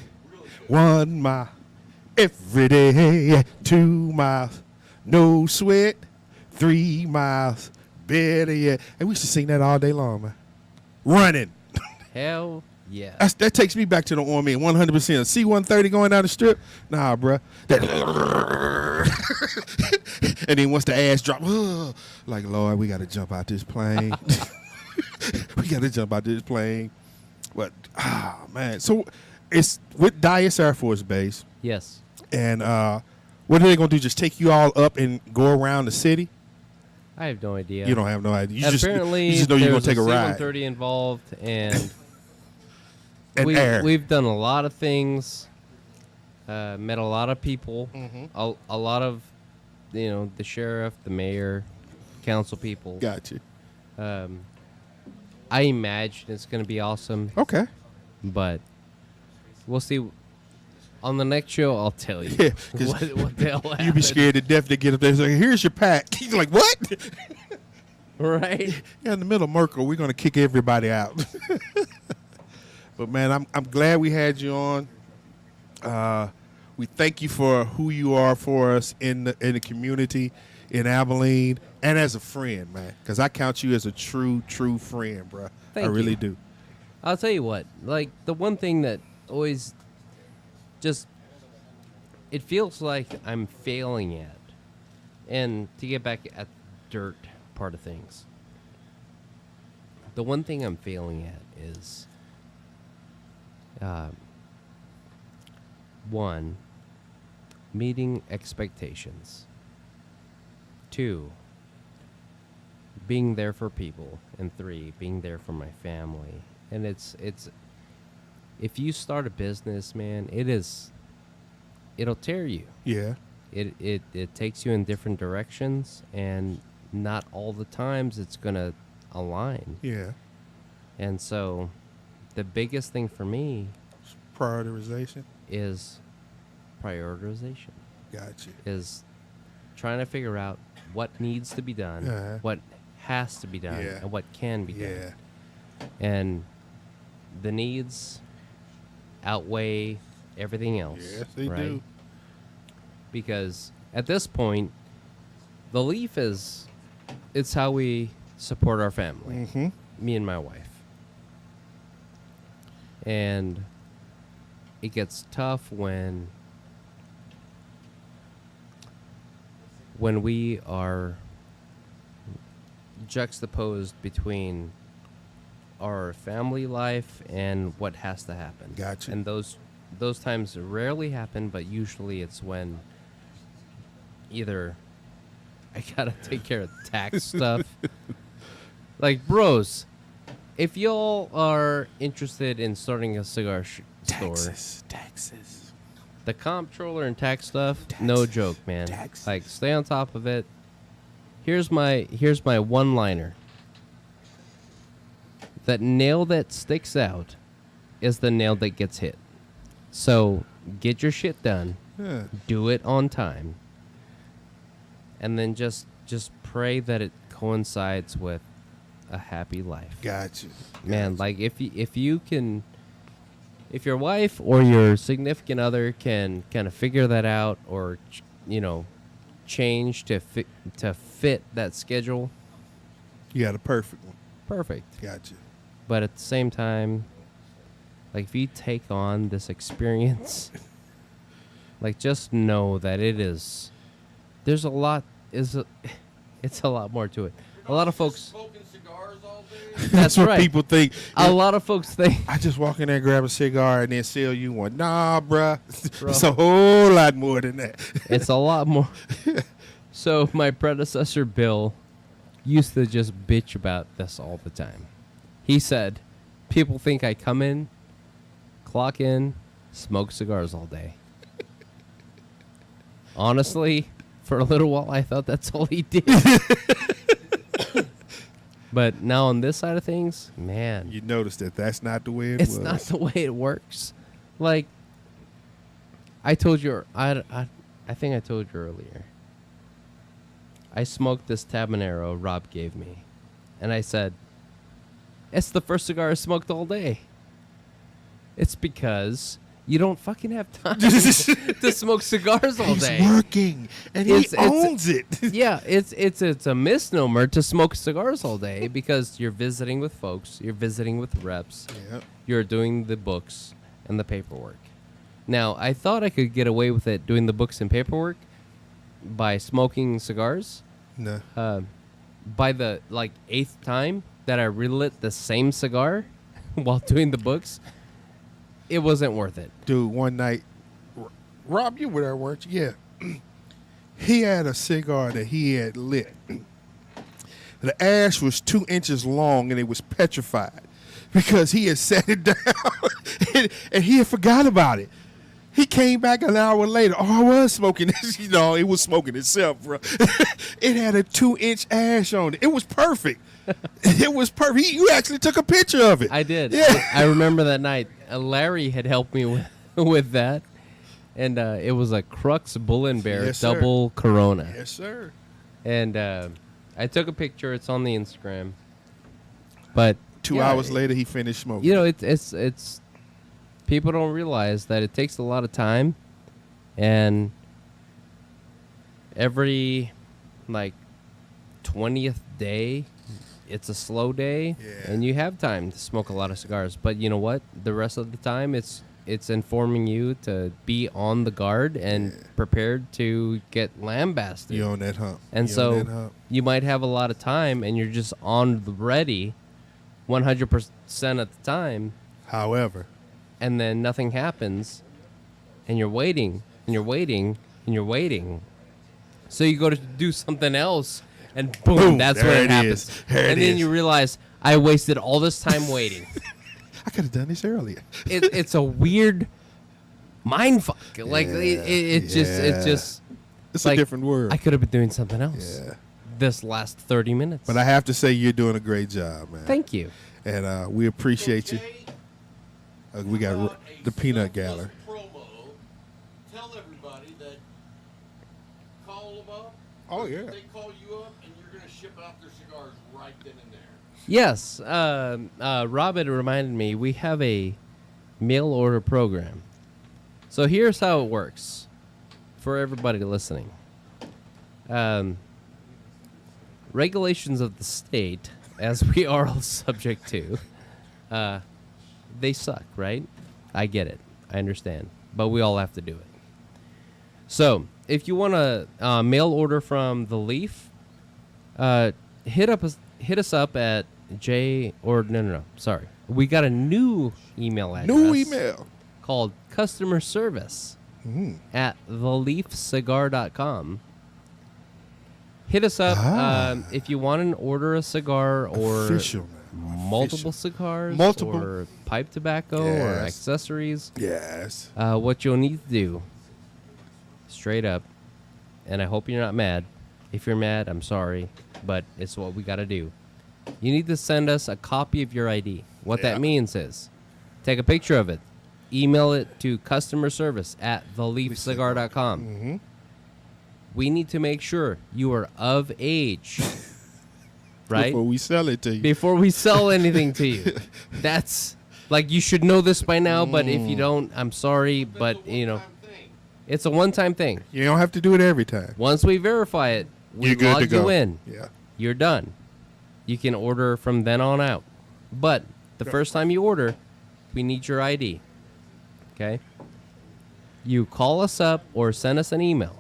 1 mile every day, 2 miles, no sweat, 3 miles, better yet. And we used to sing that all day long, man. Running. Hell yeah. That takes me back to the Army 100%. C-130 going down the strip? Nah, bruh. And then once the ass drop, like, Lord, we got to jump out this plane. We got to jump out this plane. But, man. So it's with Dias Air Force Base. Yes. And what are they going to do? Just take you all up and go around the city? I have no idea. You don't have no idea. Apparently, you just know you're going to take a ride. C-130 involved, and And air. we've done a lot of things, met a lot of people, a lot of, the sheriff, the mayor, council people. Gotcha. I imagine it's going to be awesome, Okay. but we'll see. On the next show, I'll tell you Yeah, 'cause what the hell happened. You be scared to death to get up there and say, here's your pack. He's like, what? Right? Yeah, in the middle of Merkel, we're going to kick everybody out. But, man, I'm glad we had you on. We thank you for who you are for us in the community in Abilene and as a friend, man, because I count you as a true friend, bro. Thank I really you. do. I'll tell you what. Like, the one thing that always just, it feels like I'm failing at, and to get back at dirt part of things, the one thing I'm failing at is, one, meeting expectations. Two, being there for people. And three, being there for my family. And it's if you start a business, man, it'll tear you. Yeah. It takes you in different directions, and not all the times it's gonna align. Yeah. And so the biggest thing for me Prioritization. is prioritization. Gotcha. Is trying to figure out what needs to be done, Uh-huh. what has to be done, Yeah. and what can be Yeah. done. And the needs outweigh everything else. Yes, they right? do. Because at this point, the leaf it's how we support our family. Mm-hmm. Me and my wife. And it gets tough when we are juxtaposed between our family life and what has to happen. Gotcha. And those times rarely happen, but usually it's when either I gotta take care of tax stuff. Like, bros, if y'all are interested in starting a cigar store, Taxes. the comptroller and tax stuff, no joke, man. Taxes. Like, stay on top of it. Here's my one-liner. That nail that sticks out is the nail that gets hit. So get your shit done. Yeah. Do it on time. And then just pray that it coincides with a happy life. Gotcha. Man, like if your wife or your significant other can kind of figure that out, or change to fit that schedule, You got a perfect one. perfect. Gotcha. But at the same time, like, if you take on this experience, like, just know that it's a lot more to it. A lot of folks, Smoking cigars all day. that's what right. people think. A lot of folks think, I just walk in there, grab a cigar, and then sell you one. Nah, bruh. Bro. It's a whole lot more than that. it's a lot more. So my predecessor, Bill, used to just bitch about this all the time. He said, people think I come in, clock in, smoke cigars all day. Honestly, for a little while, I thought that's all he did. But now on this side of things, man, You notice that that's not the way it was. it's not the way it works. Like, I told you, I think I told you earlier. I smoked this Tabanero Rob gave me, and I said, it's the first cigar I smoked all day. It's because you don't fucking have time to smoke cigars all day. He's working, and he owns it. Yeah, it's a misnomer to smoke cigars all day, because you're visiting with folks, you're visiting with reps, Yep. you're doing the books and the paperwork. Now, I thought I could get away with it doing the books and paperwork by smoking cigars. No. By the 8th time that I relit the same cigar while doing the books, it wasn't worth it. Dude, one night, Rob, you were there, weren't you? Yeah. He had a cigar that he had lit. The ash was 2 inches long, and it was petrified because he had set it down and he had forgot about it. He came back an hour later. Oh, I was smoking this. It was smoking itself, bro. It had a 2-inch ash on it. It was perfect. It was perfect. You actually took a picture of it. I did. Yeah. I remember that night. Larry had helped me with that. and it was a Crux Bull and Bear Yes, sir. double Corona. Yes, sir. And I took a picture. It's on the Instagram. But 2 yeah, hours later, he finished smoking. you know, it's people don't realize that it takes a lot of time, and every like 20th day, it's a slow day, Yeah. and you have time to smoke a lot of cigars. But you know what? The rest of the time, it's informing you to be on the guard and Yeah. prepared to get lambasted. You on that hump. And You on so that hump. you might have a lot of time, and you're just on the ready 100% at the time, However, and then nothing happens, and you're waiting, and you're waiting, and you're waiting. So you go to do something else, and boom, Boom, that's there when it it happens. is. There and it then is. you realize, I wasted all this time waiting. I could have done this earlier. It's a weird mind fuck. Like, Yeah, it's yeah. just, It's like, a different world. I could have been doing something else Yeah. this last 30 minutes. But I have to say, you're doing a great job, man. Thank you. And we appreciate you. Okay? We got About the a peanut surplus gallery. Promo. Tell everybody that call them up. Oh, yeah. They call you up, and you're going to ship out their cigars right then and there. Yes, Rob had reminded me we have a mail order program. So here's how it works for everybody listening. Regulations of the state, as we are all subject to, they suck, right? I get it. I understand. But we all have to do it. So if you want to mail order from The Leaf, hit us up at sorry. We got a new email address. New email. Called customer service at theleafcigar.com. Hit us up if you want to order a cigar or Official, man. multiple Official. cigars Multiple. or pipe tobacco or Yes. accessories. Yes. What you'll need to do, straight up, and I hope you're not mad. If you're mad, I'm sorry, but it's what we got to do. You need to send us a copy of your ID. What Yeah. that means is take a picture of it, email it to customer service at theleafcigar.com. Mm-hmm. We need to make sure you are of age, right? Before we sell it to you. Before we sell anything to you. That's like, you should know this by now, but if you don't, I'm sorry, but That's a you know, one-time thing. it's a one-time thing. You don't have to do it every time. Once we verify it, we You're good log to go. you in. Yeah. You're done. You can order from then on out. But the first time you order, we need your ID. Okay? You call us up or send us an email.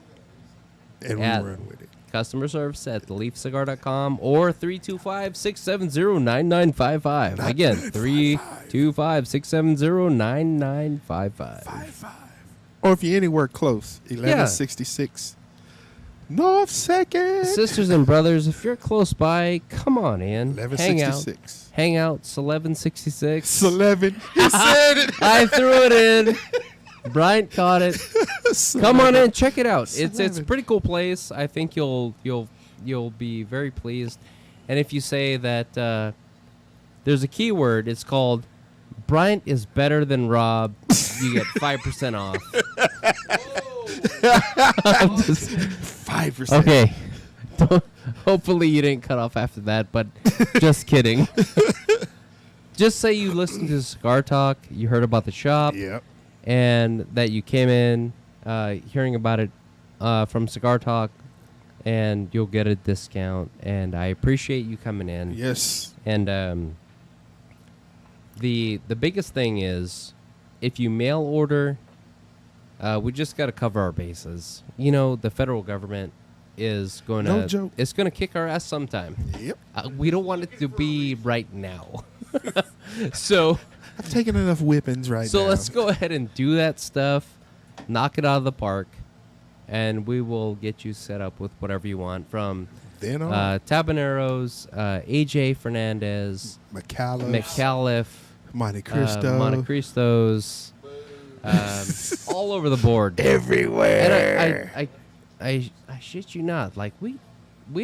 And we At- run with it. Customer service at theleafcigar.com or 325-670-9955. Again, 325-670-9955. Or if you're anywhere close, 1166 North 2nd. Sisters and brothers, if you're close by, come on in. Hang out. 1166. Hang out. It's 1166. It's 11. He said it. I threw it in. Bryant caught it. Come on in, check it out. It's a 11. pretty cool place. I think you'll be very pleased. And if you say that there's a keyword, it's called Bryant is better than Rob. You get 5% off. I'm just- 5%. okay. Hopefully you didn't cut off after that, but just kidding. Just say you listened to Cigar Talk, you heard about the shop, Yep. and that you came in hearing about it from Cigar Talk, and you'll get a discount. And I appreciate you coming in. Yes. And the biggest thing is, if you mail order, we just got to cover our bases. You know, the federal government is going to No joke. it's going to kick our ass sometime. Yep. We don't want it to be right now. So I've taken enough whippings right now. so let's go ahead and do that stuff, knock it out of the park, and we will get you set up with whatever you want from Then on. Tabaneros, AJ Fernandez, McAuliffe, Monte Cristo. Monte Cristos, all over the board. Everywhere. And I shit you not. Like, we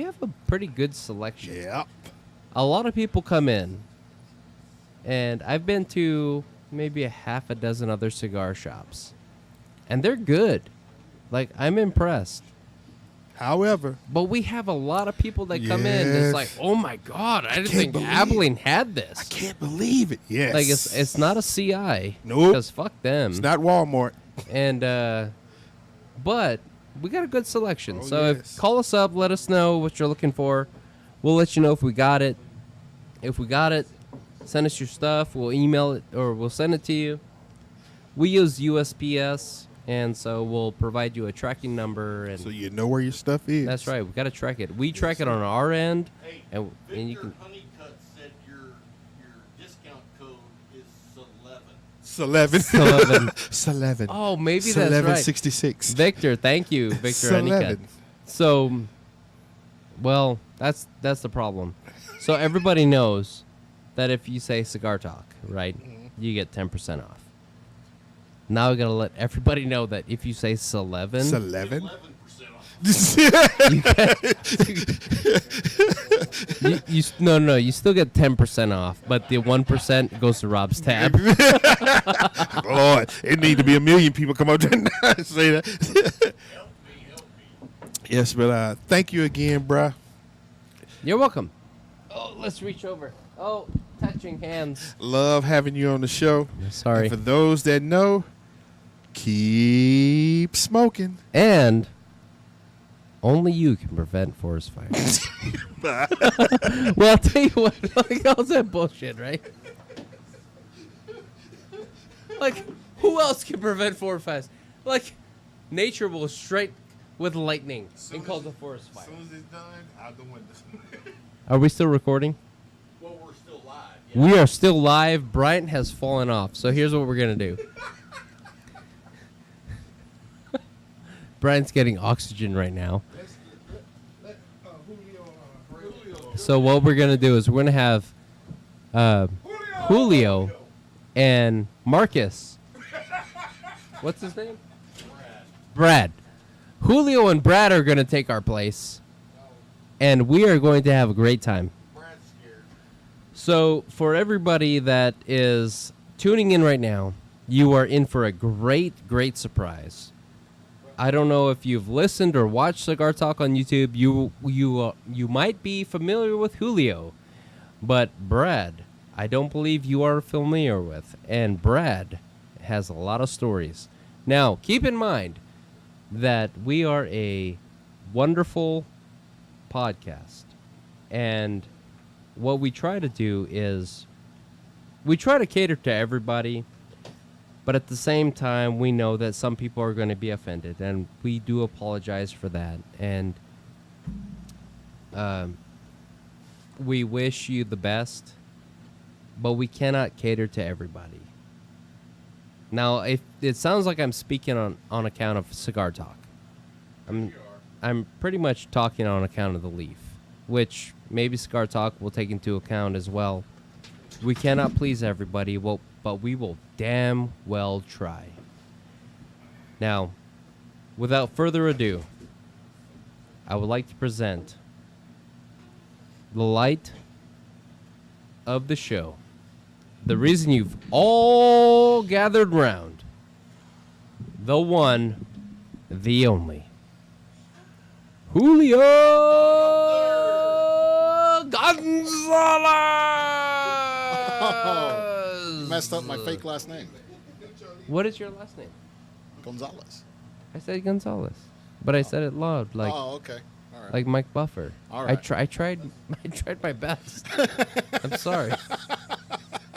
have a pretty good selection. Yep. A lot of people come in, and I've been to maybe a half a dozen other cigar shops. and they're good. Like, I'm impressed. However, But we have a lot of people that come in. It's Yes. like, oh my God, I didn't can't think believe Abilene had this. I can't believe it. Yes. Like, it's not a CI. Nope. Because fuck them. It's not Walmart. And but we got a good selection. Oh, So yes. call us up, let us know what you're looking for. We'll let you know if we got it. If we got it, send us your stuff. We'll email it or we'll send it to you. We use USPS, and so we'll provide you a tracking number. And So you know where your stuff is. that's right. We got to track it. We track it on our end, Hey, and Victor you can. Honeycutt said your discount code is 11. Sullivan. Sullivan. Oh, maybe that's Sullivan right. 66. Victor, thank you, Victor Sullivan. Honeycutt. So, well, that's the problem. So everybody knows that if you say Cigar Talk, right, you get 10% off. Now we gotta let everybody know that if you say Sullivan, Sullivan. 11% off. you still get 10% off, but the 1% goes to Rob's tab. Lord, it need to be 1 million people come up there and say that. Help me. Yes, but thank you again, bruh. You're welcome. Oh, let's reach over. Oh, touching hands. Love having you on the show. Sorry. And for those that know, keep smoking. And only you can prevent forest fires. Well, I'll tell you what. Like, how's that bullshit, right? Like, who else can prevent forest fires? Like, nature will strike with lightning and cause a forest fire. as it's done, out the window. Are we still recording? Well, we're still live. Yeah. We are still live. Bryant has fallen off. So here's what we're going to do. Bryant's getting oxygen right now. So what we're going to do is we're going to have Julio and Marcus. What's his name? Brad. Julio and Brad are going to take our place. And we are going to have a great time. Brad's scared. So for everybody that is tuning in right now, you are in for a great, great surprise. I don't know if you've listened or watched Cigar Talk on YouTube. You might be familiar with Julio, but Brad, I don't believe you are familiar with. And Brad has a lot of stories. Now, keep in mind that we are a wonderful podcast, and what we try to do is we try to cater to everybody, but at the same time we know that some people are going to be offended, and we do apologize for that. And we wish you the best, but we cannot cater to everybody. Now, if it sounds like I'm speaking on account of Cigar Talk, I'm pretty much talking on account of the Leaf, which maybe Cigar Talk will take into account as well. We cannot please everybody, but we will damn well try. Now, without further ado, I would like to present the light of the show. The reason you've all gathered round. The one, the only. Julio Gonzalez! Messed up my fake last name. What is your last name? Gonzalez. I said Gonzalez, but I said it loud, like Oh, okay. All right. like Mike Buffer. All I right. tried my best. I'm sorry.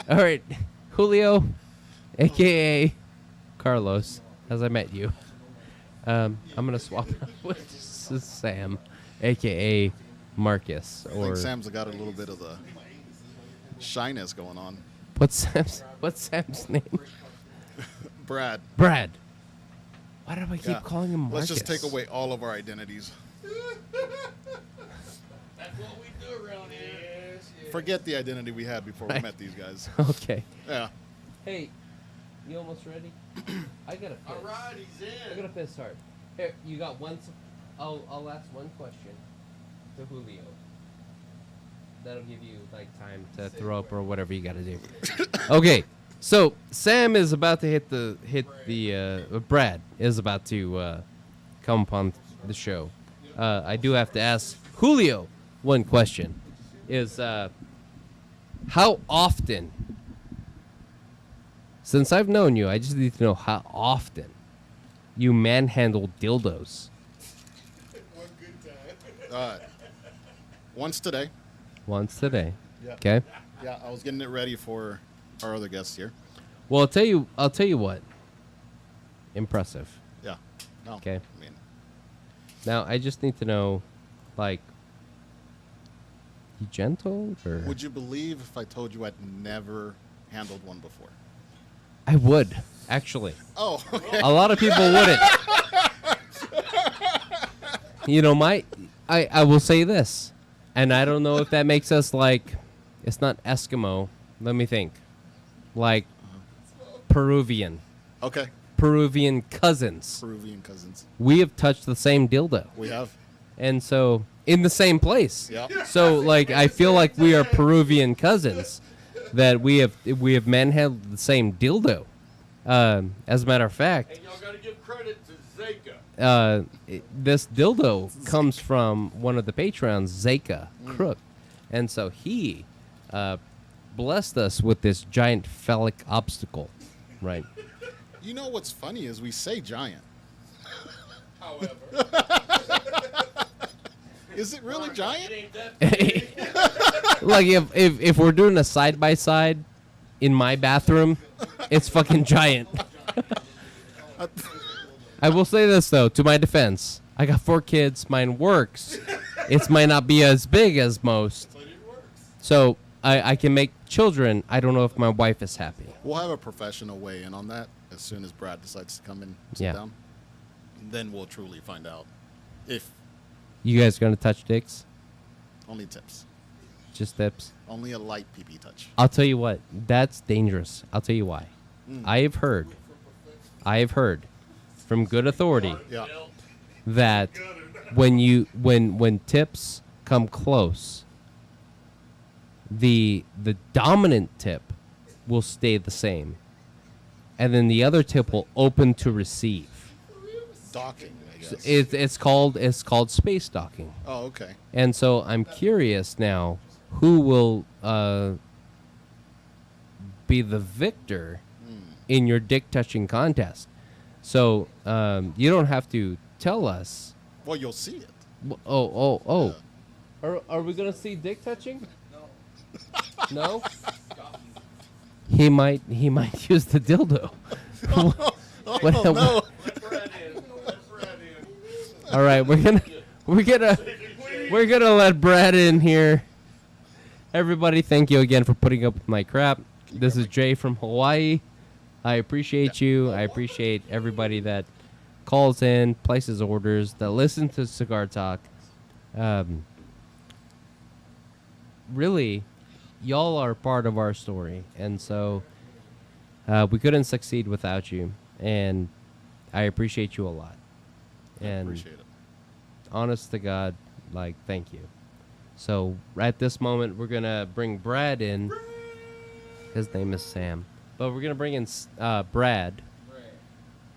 All right, Julio, aka Carlos, as I met you. I'm gonna swap with Sam, aka Marcus. I Or think Sam's got a little bit of the shyness going on. what's Sam's name? Brad. Brad. Why do I keep Yeah. calling him Marcus? Let's just take away all of our identities. That's what we do around here. Forget the identity we had before we Right. met these guys. Okay. Yeah. Hey, you almost ready? I gotta piss. All right, he's I in. gotta piss hard. Here, you got one. I'll ask one question to Julio. That'll give you like time to throw up or whatever you gotta do. Okay. So Sam is about to hit the Brad is about to come upon the show. I do have to ask Julio one question: is how often? Since I've known you, I just need to know how often you manhandle dildos. Once today. Once today. Yeah. Okay. Yeah, I was getting it ready for our other guests here. Well, I'll tell you what. Impressive. Yeah. No. Okay. I mean, Now I just need to know, like, you gentle or? would you believe if I told you I'd never handled one before? I would actually. Oh, okay. A lot of people wouldn't. You know, I will say this, and I don't know if that makes us like, it's not Eskimo. Let me think. Like Peruvian Okay. cousins. Peruvian cousins. We have touched the same dildo, We have. and so in the same place. Yeah. So like, I feel like we are Peruvian cousins, that we have manhandled the same dildo. As a matter of fact, And y'all gotta give credit to Zeka. this dildo comes from one of the patrons, Zeka Crook, and so he blessed us with this giant phallic obstacle, right? You know what's funny is we say giant. However, Is it really it giant? ain't that big. Like if we're doing a side by side in my bathroom, it's fucking giant. I will say this though, to my defense, I got 4 kids. Mine works. It might not be as big as most, But it works. so I can make children. I don't know if my wife is happy. We'll have a professional weigh in on that as soon as Brad decides to come and sit Yeah. down. Then we'll truly find out if You guys gonna touch dicks? only tips. Just tips? Only a light pee touch. I'll tell you what, that's dangerous. I'll tell you why. I have heard from good authority Yeah. that when tips come close, the dominant tip will stay the same, and then the other tip will open to receive. Docking, I guess. It's called space docking. Oh, okay. And so I'm curious now, who will be the victor in your dick touching contest? So you don't have to tell us. Well, you'll see it. Oh. Are we gonna see dick touching? No. He might use the dildo. What- Oh, no. Let Brad in. Let Brad in. All right, we're gonna let Brad in here. Everybody, thank you again for putting up with my crap. This is Jay from Hawaii. I appreciate you. I appreciate everybody that calls in, places orders, that listens to Cigar Talk. Really, y'all are part of our story, and so we couldn't succeed without you. And I appreciate you a lot. I And appreciate it. honest to God, like, thank you. So at this moment, we're gonna bring Brad in. His name is Sam, but we're gonna bring in Brad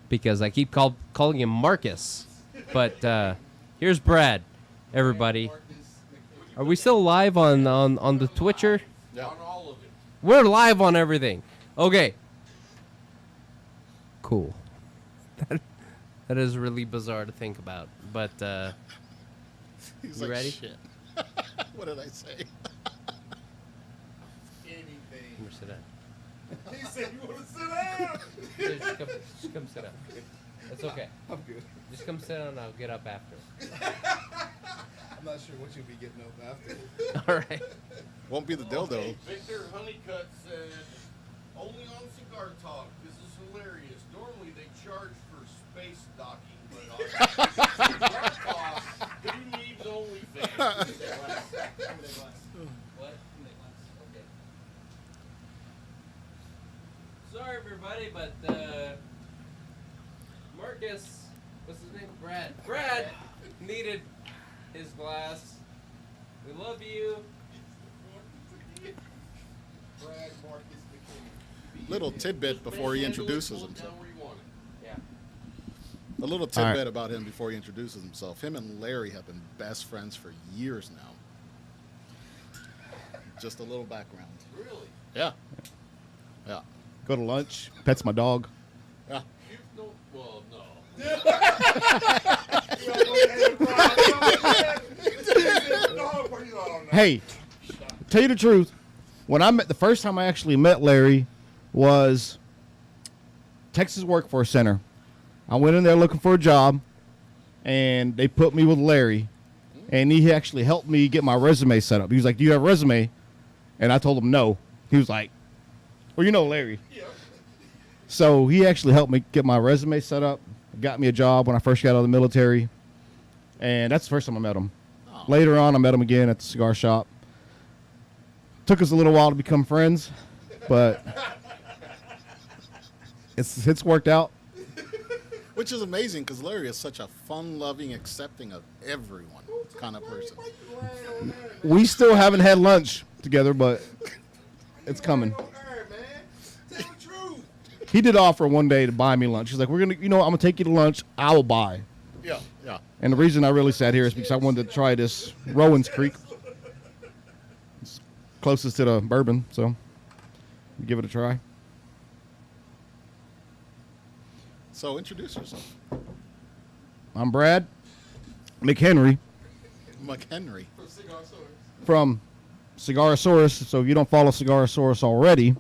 because I keep calling him Marcus. But here's Brad, everybody. Are we still live on the Twitcher? Yeah. On all of it. We're live on everything. Okay. Cool. That is really bizarre to think about, but He's You like, ready? shit. What did I say? Anything. come sit down. He said you want to sit down. Just come sit down. It's okay. I'm good. Just come sit down and I'll get up after. I'm not sure what you'll be getting up after. All right. Won't be the dildo. Hey, Victor Honeycutt said, only on Cigar Talk. This is hilarious. Normally they charge for space docking, but on Cigar Talk, who needs OnlyFans? What? Okay. Sorry, everybody, but Marcus, what's his name? Brad needed his glass. We love you. Brad Marcus McKinney. little tidbit before he introduces himself. Down where you want it. Yeah. A little All right. tidbit about him before he introduces himself. Him and Larry have been best friends for years now. Just a little background. Really? Yeah. Yeah. Go to lunch. Pets my dog. Yeah. You don't, well, no. Hey, tell you the truth. When the first time I actually met Larry was Texas Workforce Center. I went in there looking for a job, and they put me with Larry, and he actually helped me get my resume set up. He was like, "Do you have a resume?" And I told him no. He was like, "Well, you know Larry." Yeah. So he actually helped me get my resume set up, got me a job when I first got out of the military, and that's the first time I met him. Oh. Later on, I met him again at the cigar shop. Took us a little while to become friends, but it's worked out. Which is amazing because Larry is such a fun-loving, accepting of everyone kind of person. We still haven't had lunch together, but it's coming. Tell the truth. He did offer one day to buy me lunch. He's like, "I'm gonna take you to lunch. I will buy." Yeah, yeah. And the reason I really sat here is because I wanted to try this Rowan's Creek. It's closest to the bourbon, so give it a try. So introduce yourself. I'm Brad McHenry McHenry. from Cigarosaurus. So if you don't follow Cigarosaurus already,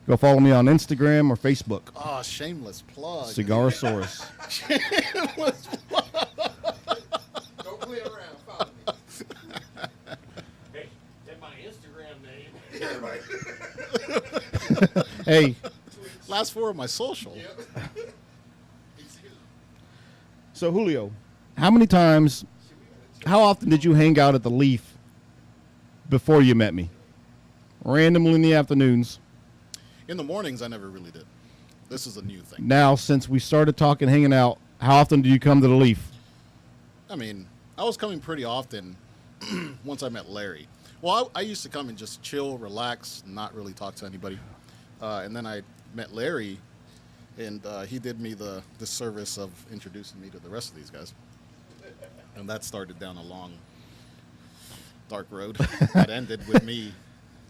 go follow me on Instagram or Facebook. Oh, shameless plug. Cigarosaurus. Don't play around. Follow me. Hey, that's my Instagram name. Hey, Last four of my social. so Julio, how often did you hang out at the Leaf before you met me? Randomly in the afternoons. In the mornings, I never really did. This is a new thing. Now, since we started talking, hanging out, how often do you come to the Leaf? I mean, I was coming pretty often once I met Larry. Well, I used to come and just chill, relax, not really talk to anybody. And then I met Larry, and he did me the service of introducing me to the rest of these guys. And that started down a long, dark road that ended with me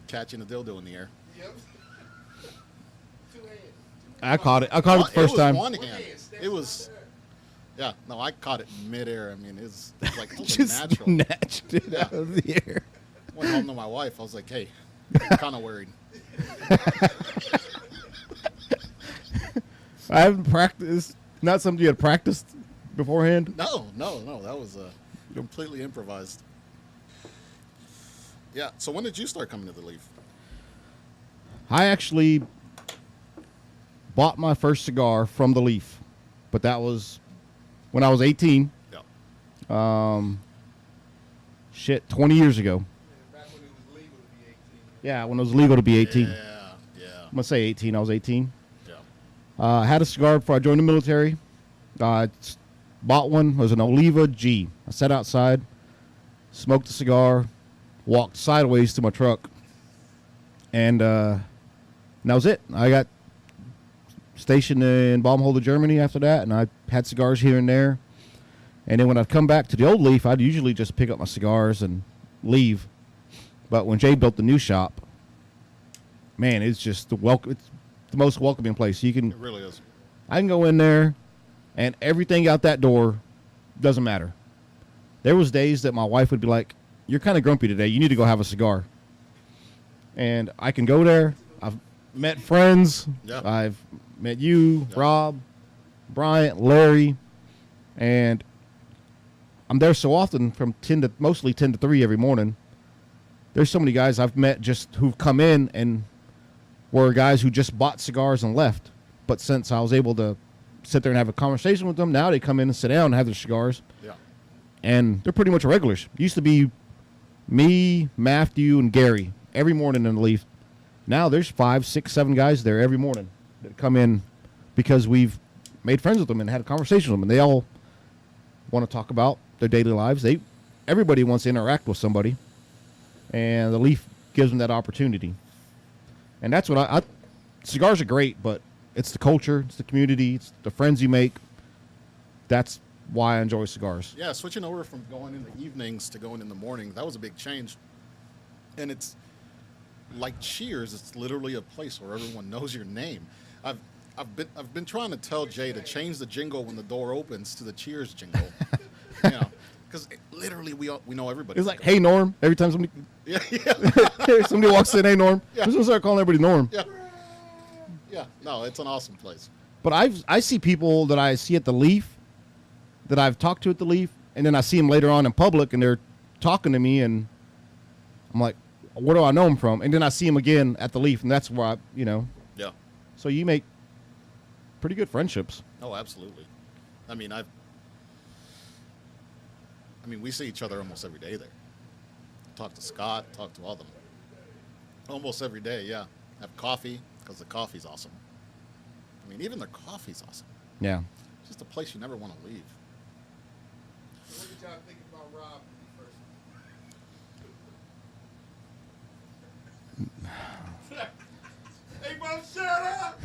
catching a dildo in the air. Yep. Two hands. I caught it. I caught it the first time. It was one hand. It was, yeah, no, I caught it midair. I mean, it was like totally Just natural. snatched it out of the air. Went home to my wife. I was like, hey, I'm kind of worried. I haven't practiced. Not something you had practiced beforehand. No, that was completely improvised. Yeah, so when did you start coming to the Leaf? I actually bought my first cigar from the Leaf, but that was when I was 18. Yeah. 20 years ago. Back when it was legal to be 18. Yeah, when it was legal to be 18. Yeah. I'm gonna say 18. I was 18. Yeah. I had a cigar before I joined the military. Bought one. It was an Oliva G. I sat outside, smoked a cigar, walked sideways to my truck, and that was it. I got stationed in Baumholder, Germany after that, and I had cigars here and there. And then when I'd come back to the old Leaf, I'd usually just pick up my cigars and leave. But when Jay built the new shop, man, it's just it's the most welcoming place. It really is. I can go in there, and everything out that door doesn't matter. There was days that my wife would be like, "You're kind of grumpy today. You need to go have a cigar." And I can go there. I've met friends. Yeah. I've met you, Yeah. Rob, Bryant, Larry, and I'm there so often from mostly 10 to 3 every morning. There's so many guys I've met just who've come in and were guys who just bought cigars and left. But since I was able to sit there and have a conversation with them, now they come in and sit down and have their cigars. Yeah. And they're pretty much regulars. Used to be me, Matthew, and Gary every morning in the Leaf. Now there's 5, 6, 7 guys there every morning that come in because we've made friends with them and had a conversation with them. And they all want to talk about their daily lives. Everybody wants to interact with somebody. And the Leaf gives them that opportunity. And that's what cigars are great, but it's the culture, it's the community, it's the friends you make. That's why I enjoy cigars. Yeah, switching over from going in the evenings to going in the morning, that was a big change. And it's like Cheers, it's literally a place where everyone knows your name. I've been trying to tell Jay to change the jingle when the door opens to the Cheers jingle. You know, because literally we know everybody. It's like, hey Norm, every time somebody somebody walks in, hey Norm. Yeah. I'm just gonna start calling everybody Norm. Yeah. No, it's an awesome place. But I see people that I see at the Leaf, that I've talked to at the Leaf, and then I see them later on in public, and they're talking to me, and I'm like, where do I know them from? And then I see them again at the Leaf, and that's where Yeah. So you make pretty good friendships. Oh, absolutely. I mean, we see each other almost every day there. Talk to Scott, talk to all of them. Almost every day, yeah. Have coffee, because the coffee's awesome. I mean, even their coffee's awesome. Yeah. It's just a place you never want to leave. What did y'all think about Rob first? Hey, Mom, shut up!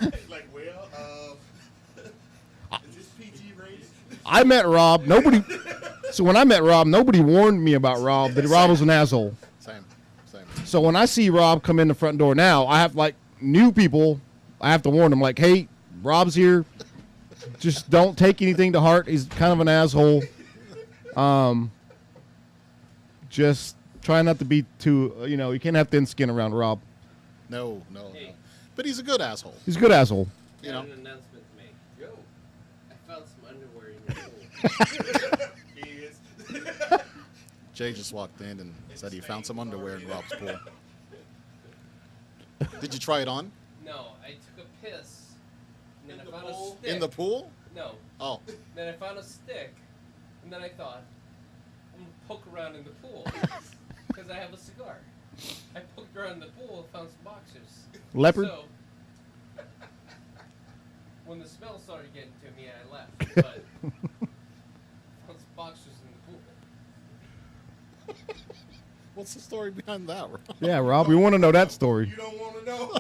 He's like, well, is this PG rated? I met Rob. So when I met Rob, nobody warned me about Rob, that Rob was an asshole. Same. So when I see Rob come in the front door now, I have like new people. I have to warn them, like, hey, Rob's here. Just don't take anything to heart. He's kind of an asshole. Just try not to be too, you can't have thin skin around Rob. No. But he's a good asshole. He's a good asshole. You know? An announcement to make. Yo, I found some underwear in your pool. He is. Jay just walked in and said he found some underwear in Rob's pool. Did you try it on? No, I took a piss. And then In I the found pool? a stick. In the pool? No. Oh. Then I found a stick. And then I thought, I'm going to poke around in the pool. Because I have a cigar. I poked around in the pool and found some boxers. Leopard? So, when the smell started getting to me, I left. But found some boxers in the pool. What's the story behind that, Rob? Yeah, Rob, we want to know that story. You don't want to know?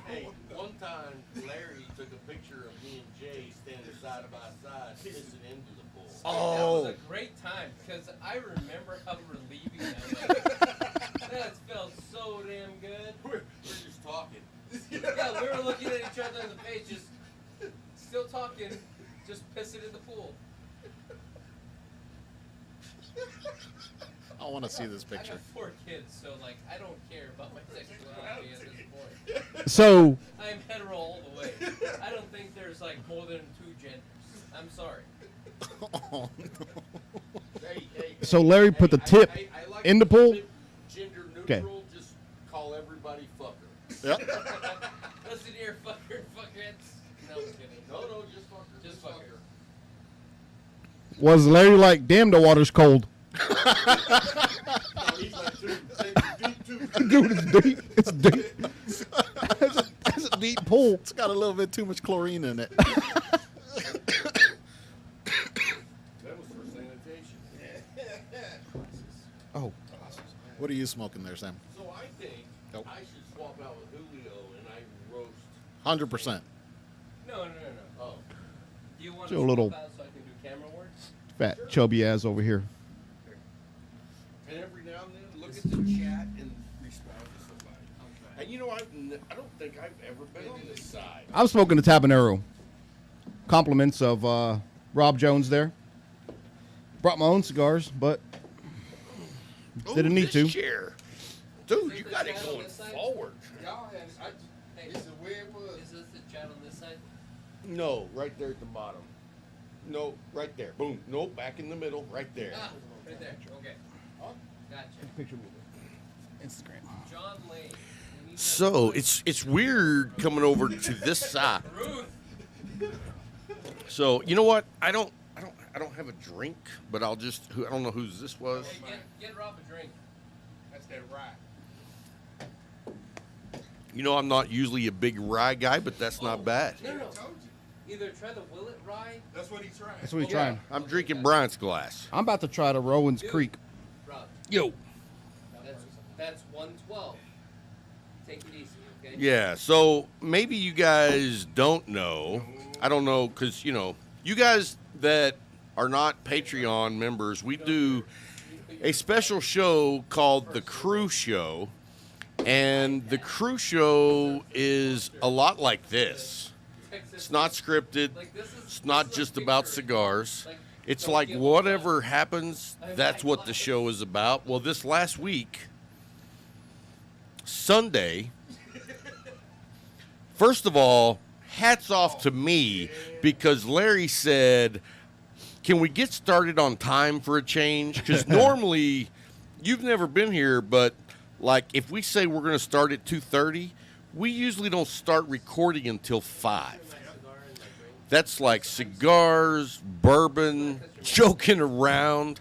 Hey, one time, Larry took a picture of me and Jay standing side by side, pissing into the pool. That was a great time because I remember how relieving that was. That felt so damn good. We're just talking. Yeah, we were looking at each other in the face, just still talking, just pissing in the pool. I want to see this I picture. got 4 kids, so like I don't care about my sexuality at this point. So, I'm hetero all the way. I don't think there's like more than 2 genders. I'm sorry. Oh, So Larry put the tip I like in the to pool? keep it Gender Okay. neutral, just call everybody fucker. Yep. Listen here, fuckers. No, I'm kidding. No, just fucker. Just fucker. was Larry like, damn, the water's cold? No, he's like, dude, Dude, it's deep. It's deep. That's a deep pool. It's got a little bit too much chlorine in it. That was for sanitation. Oh. What are you smoking there, Sam? So I think Nope. I should swap out with Julio and I roast. 100%. No. Oh, Do you want Do to a little- swap out so I can do camera work? Fat, chubby ass over here. and every now and then look at the chat and respond to somebody. And you know, I don't think I've ever been on this side. I'm smoking the Tabanero. Compliments of Rob Jones there. Brought my own cigars, but didn't need to. Chair. Dude, Is you the got it chat on going this side? forward. Y'all had, Hey, it's the way it was. is this the chat on this side? No, right there at the bottom. No, right there. Boom. No, back in the middle, right there. Ah, right there. Okay. Gotcha. Picture Instagram. John Lane. We need So it's weird coming over to this side. Ruth. So you know what? I don't have a drink, but I don't know whose this was. Hey, get Rob a drink. That's that right. You know, I'm not usually a big rye guy, but that's not bad. No. I told you. Either try the Willet Rye. That's what he tried. That's what he's Yeah. trying. I'm drinking Bryant's glass. I'm about to try the Rowan's Dude. Creek. Rob. Yo. That's 112. Take it easy, okay? Yeah, so maybe you guys don't know. I don't know, because, you guys that are not Patreon members, we do a special show called The Crew Show. And The Crew Show is a lot like this. It's not scripted. It's not just about cigars. It's like whatever happens, that's what the show is about. Well, this last week, Sunday, first of all, hats off to me because Larry said, can we get started on time for a change? Because normally, you've never been here, but like if we say we're going to start at 2:30, we usually don't start recording until 5. That's like cigars, bourbon, joking around.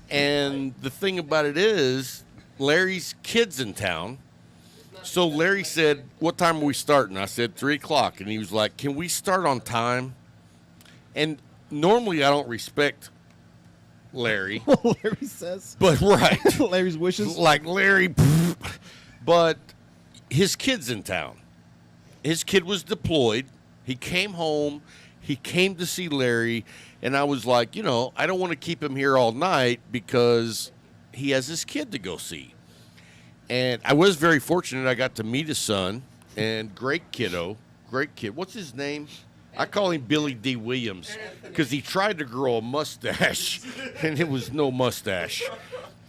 And the thing about it is, Larry's kid's in town. So Larry said, what time are we starting? I said 3 o'clock. And he was like, can we start on time? And normally I don't respect Larry. Larry says. But right. Larry's wishes. Like Larry. But his kid's in town. His kid was deployed. He came home. He came to see Larry. And I was like, I don't want to keep him here all night because he has his kid to go see. And I was very fortunate. I got to meet his son. And great kiddo. Great kid. What's his name? I call him Billy D. Williams because he tried to grow a mustache. And it was no mustache.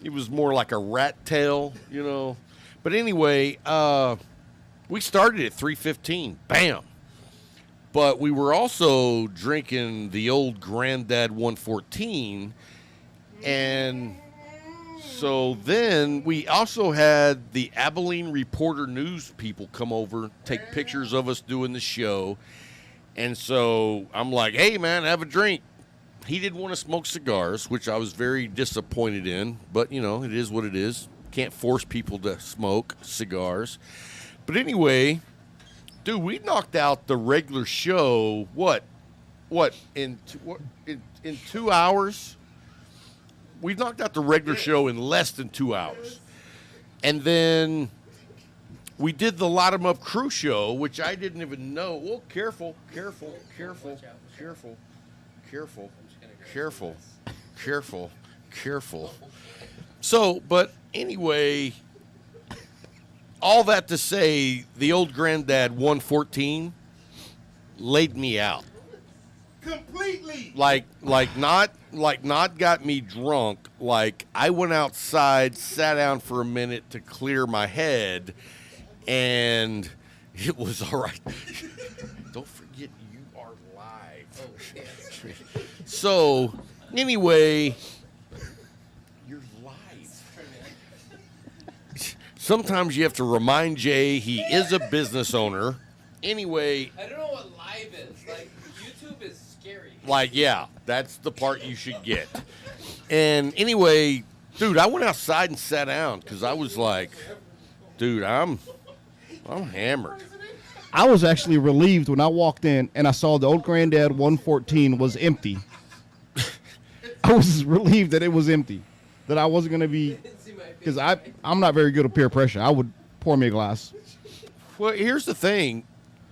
It was more like a rat tail, But anyway, we started at 3:15. Bam. But we were also drinking the old Granddad 114. And so then we also had the Abilene Reporter News people come over, take pictures of us doing the show. And so I'm like, hey, man, have a drink. He didn't want to smoke cigars, which I was very disappointed in. But, it is what it is. Can't force people to smoke cigars. But anyway, dude, we knocked out the regular show, in 2 hours? We knocked out the regular show in less than 2 hours. And then we did the Lot 'em Up Crew Show, which I didn't even know. Well, careful. So, but anyway, all that to say, the old Granddad 114 laid me out. Completely. Like not got me drunk. Like I went outside, sat down for a minute to clear my head, and it was all right. Don't forget you are live. Oh, yes. So anyway, you're live. Sometimes you have to remind Jay he is a business owner. Anyway, I don't know what live is. Like, YouTube is scary. like, yeah, that's the part you should get. And anyway, dude, I went outside and sat down because I was like, dude, I'm hammered. I was actually relieved when I walked in and I saw the old Granddad 114 was empty. I was relieved that it was empty, that I wasn't going to be, because I'm not very good at peer pressure. I would pour me a glass. Well, here's the thing.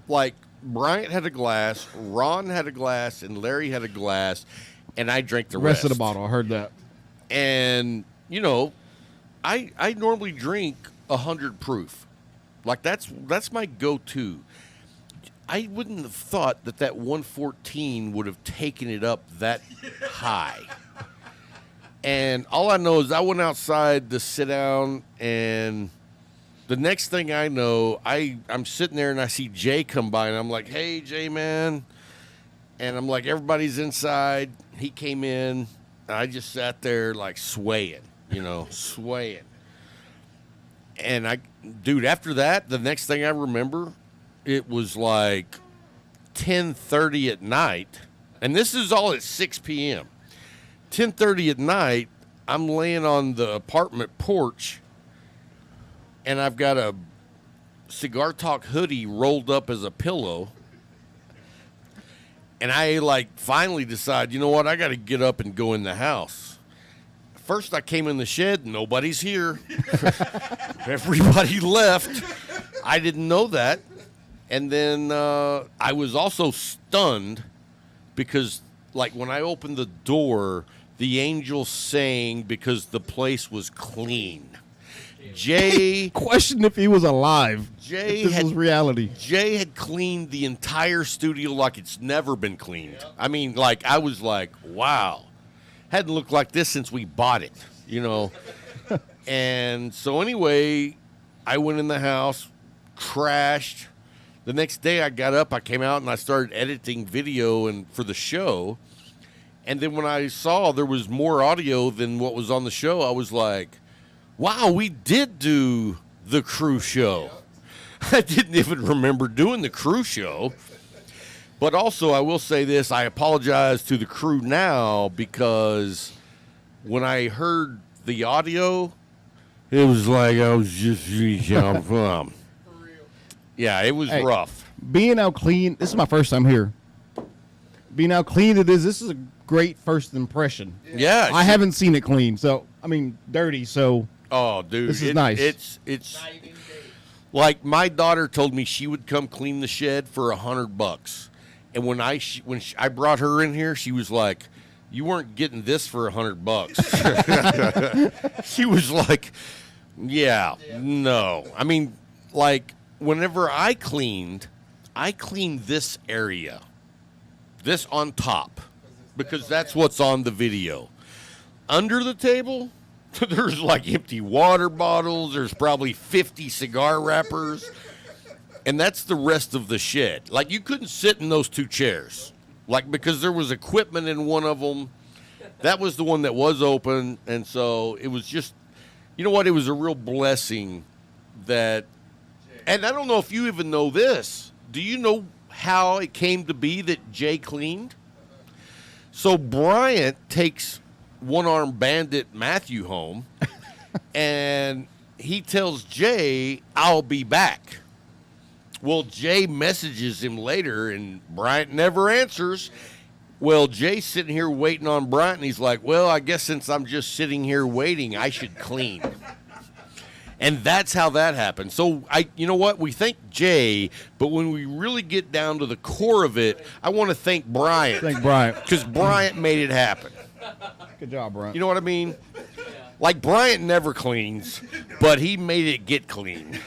Like, Bryant had a glass, Ron had a glass, and Larry had a glass, and I drank the rest. Rest of the bottle. I heard that. And, I normally drink 100 proof. Like, that's my go-to. I wouldn't have thought that 114 would have taken it up that high. And all I know is I went outside to sit down, and the next thing I know, I'm sitting there and I see Jay come by, and I'm like, hey, Jay, man. And I'm like, everybody's inside. He came in, and I just sat there like swaying. Swaying. And dude, after that, the next thing I remember, it was like 10:30 at night. And this is all at 6 p.m. 10:30 at night, I'm laying on the apartment porch, and I've got a Cigar Talk hoodie rolled up as a pillow. And I finally decide, you know what, I got to get up and go in the house. First I came in the shed, nobody's here. Everybody left. I didn't know that. And then I was also stunned because, like, when I opened the door, the angel sang because the place was clean. Jay Question if he was alive. Jay If this had- was reality. Jay had cleaned the entire studio like it's never been cleaned. I mean, like, I was like, wow. Hadn't looked like this since we bought it, you know. And so anyway, I went in the house, crashed. The next day I got up, I came out and I started editing video and for the show. And then when I saw there was more audio than what was on the show, I was like, wow, we did do the crew show. I didn't even remember doing the crew show. But also, I will say this, I apologize to the crew now because when I heard the audio, it was like I was just from. Yeah, it was Hey. rough. Being how clean, this is my first time here. Being how clean it is, this is a great first impression. Yeah. I haven't seen it clean, so, I mean, dirty, so. Oh, dude, This is nice. It's like my daughter told me she would come clean the shed for $100, and when I brought her in here, she was like, "You weren't getting this for $100." She was like, "Yeah, no." I mean, like whenever I cleaned this area, this on top, because that's what's on the video. Under the table. There's like empty water bottles. There's probably 50 cigar wrappers. And that's the rest of the shed. Like, you couldn't sit in those two chairs. Like, because there was equipment in one of them. That was the one that was open. And so it was just, you know what? It was a real blessing that, and I don't know if you even know this. Do you know how it came to be that Jay cleaned? So Bryant takes one-armed bandit Matthew home, and he tells Jay, "I'll be back." Well, Jay messages him later, and Bryant never answers. Well, Jay's sitting here waiting on Bryant, and he's like, "Well, I guess since I'm just sitting here waiting, I should clean." And that's how that happened. So, you know what? We thank Jay, but when we really get down to the core of it, I want to thank Bryant. Thank Bryant. Because Bryant made it happen. Good job, Bryant. You know what I mean? Like, Bryant never cleans, but he made it get clean.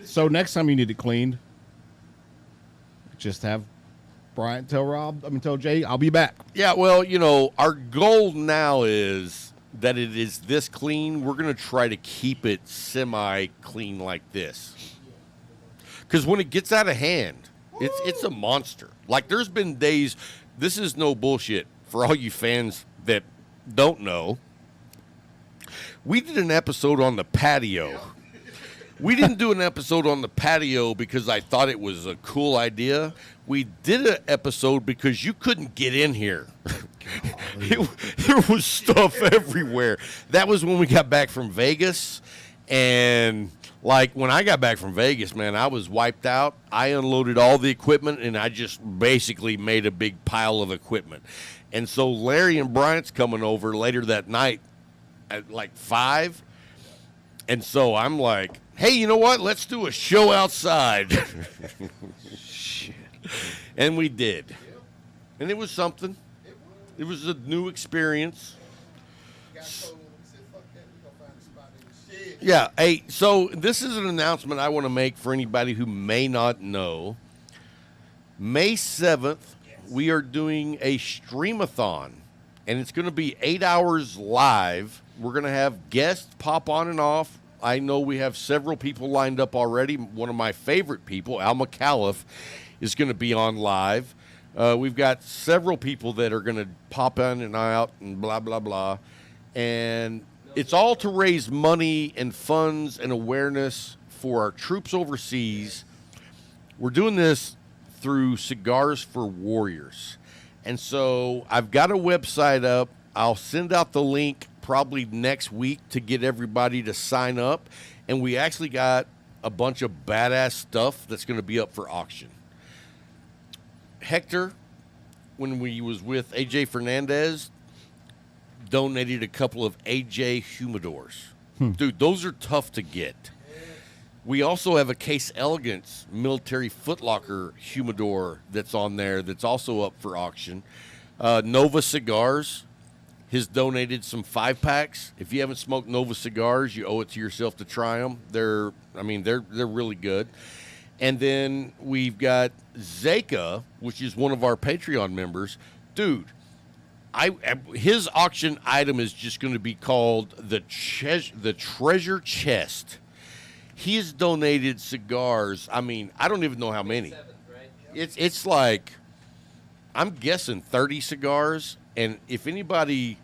So next time you need it cleaned, just have Bryant tell Jay, I'll be back. Yeah, well, you know, our goal now is that it is this clean. We're going to try to keep it semi-clean like this. Because when it gets out of hand, it's a monster. Like, there's been days, this is no bullshit for all you fans that don't know. We did an episode on the patio. We didn't do an episode on the patio because I thought it was a cool idea. We did an episode because you couldn't get in here. There was stuff everywhere. That was when we got back from Vegas. And, like, when I got back from Vegas, man, I was wiped out. I unloaded all the equipment, and I just basically made a big pile of equipment. And so Larry and Bryant's coming over later that night at, like, 5. And so I'm like, hey, you know what? Let's do a show outside. Shit. And we did. And it was something. It was a new experience. Yeah. Hey, so this is an announcement I want to make for anybody who may not know. May 7th, we are doing a streamathon, and it's going to be 8 hours live. We're going to have guests pop on and off. I know we have several people lined up already. One of my favorite people, Al McAuliffe, is going to be on live. We've got several people that are going to pop in and out and blah, blah, blah. And it's all to raise money and funds and awareness for our troops overseas. We're doing this through Cigars for Warriors. And so I've got a website up. I'll send out the link probably next week to get everybody to sign up. And we actually got a bunch of badass stuff that's going to be up for auction. Hector, when we was with AJ Fernandez, donated a couple of AJ humidors. Dude, those are tough to get. We also have a Case Elegance military footlocker humidor that's on there that's also up for auction. Nova Cigars has donated some 5-packs. If you haven't smoked Nova cigars, you owe it to yourself to try them. They're really good. And then we've got Zeka, which is one of our Patreon members. Dude, his auction item is just going to be called the treasure chest. He has donated cigars. I mean, I don't even know how many. It's like, I'm guessing 30 cigars. And if anybody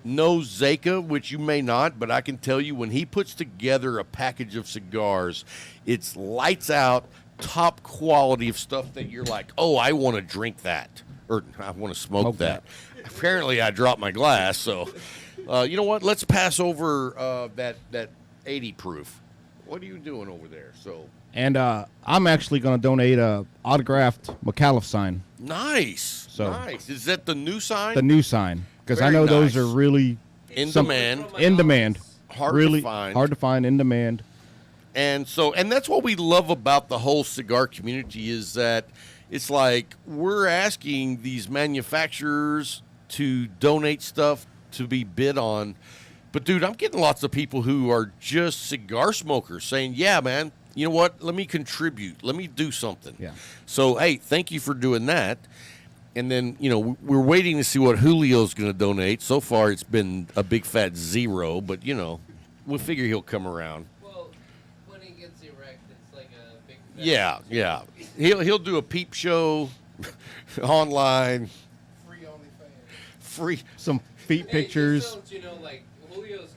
knows Zeka, which you may not, but I can tell you when he puts together a package of cigars, it's lights out, top quality of stuff that you're like, oh, I want to drink that. Or I want to smoke that. Apparently, I dropped my glass. So, you know what? Let's pass over that 80 proof. What are you doing over there? And I'm actually going to donate a autographed McAuliffe sign. Nice. Nice. Is that the new sign? The new sign. Because I Very know those nice. are really In demand. In demand. Hard really to find. hard to find, in demand. And that's what we love about the whole cigar community is that it's like we're asking these manufacturers to donate stuff to be bid on. But, dude, I'm getting lots of people who are just cigar smokers saying, yeah, man, you know what? Let me contribute. Let me do something. Yeah. So, hey, thank you for doing that. And then, you know, we're waiting to see what Julio's going to donate. So far, it's been a big fat 0, but, you know, we'll figure he'll come around. Well, when he gets erect, it's like a big Yeah, yeah. He'll do a peep show online. Free. Some feet pictures. Just so that you know, like, Julio's,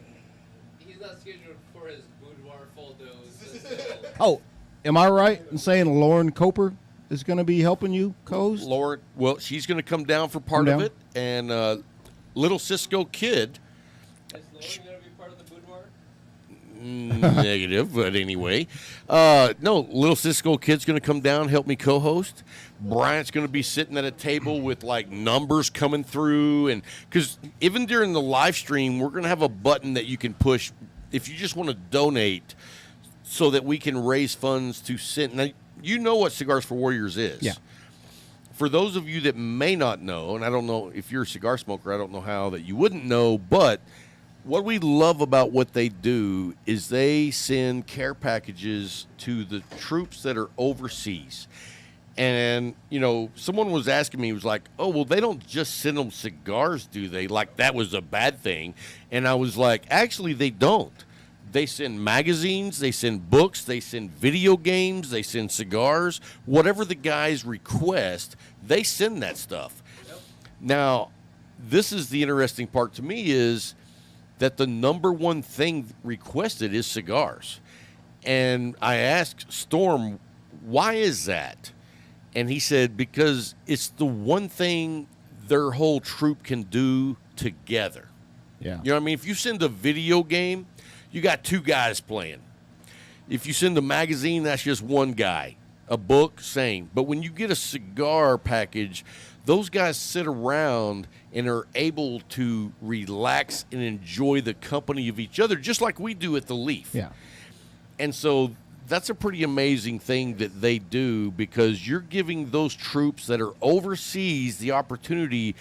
he's not scheduled for his boudoir photos. Oh, am I right in saying Lauren Coper is going to be helping you, co-host? Lauren, well, she's going to come down for part of it. And little Cisco Kid. Is Lauren going to be part of the boudoir? Negative, but anyway. No, little Cisco Kid's going to come down, help me co-host. Bryant's going to be sitting at a table with, like, numbers coming through. And because even during the live stream, we're going to have a button that you can push if you just want to donate so that we can raise funds to send. Now, you know what Cigars for Warriors is. Yeah. For those of you that may not know, and I don't know if you're a cigar smoker, I don't know how that you wouldn't know, but what we love about what they do is they send care packages to the troops that are overseas. And, you know, someone was asking me, was like, oh, well, they don't just send them cigars, do they? Like, that was a bad thing. And I was like, actually, they don't. They send magazines, they send books, they send video games, they send cigars. Whatever the guys request, they send that stuff. Yep. Now, this is the interesting part to me is that the number one thing requested is cigars. And I asked Storm, why is that? And he said, because it's the one thing their whole troop can do together. Yeah. You know what I mean? If you send a video game, you got 2 guys playing. If you send a magazine, that's just 1 guy. A book, same. But when you get a cigar package, those guys sit around and are able to relax and enjoy the company of each other, just like we do at the Leaf. Yeah. And so that's a pretty amazing thing that they do because you're giving those troops that are overseas the opportunity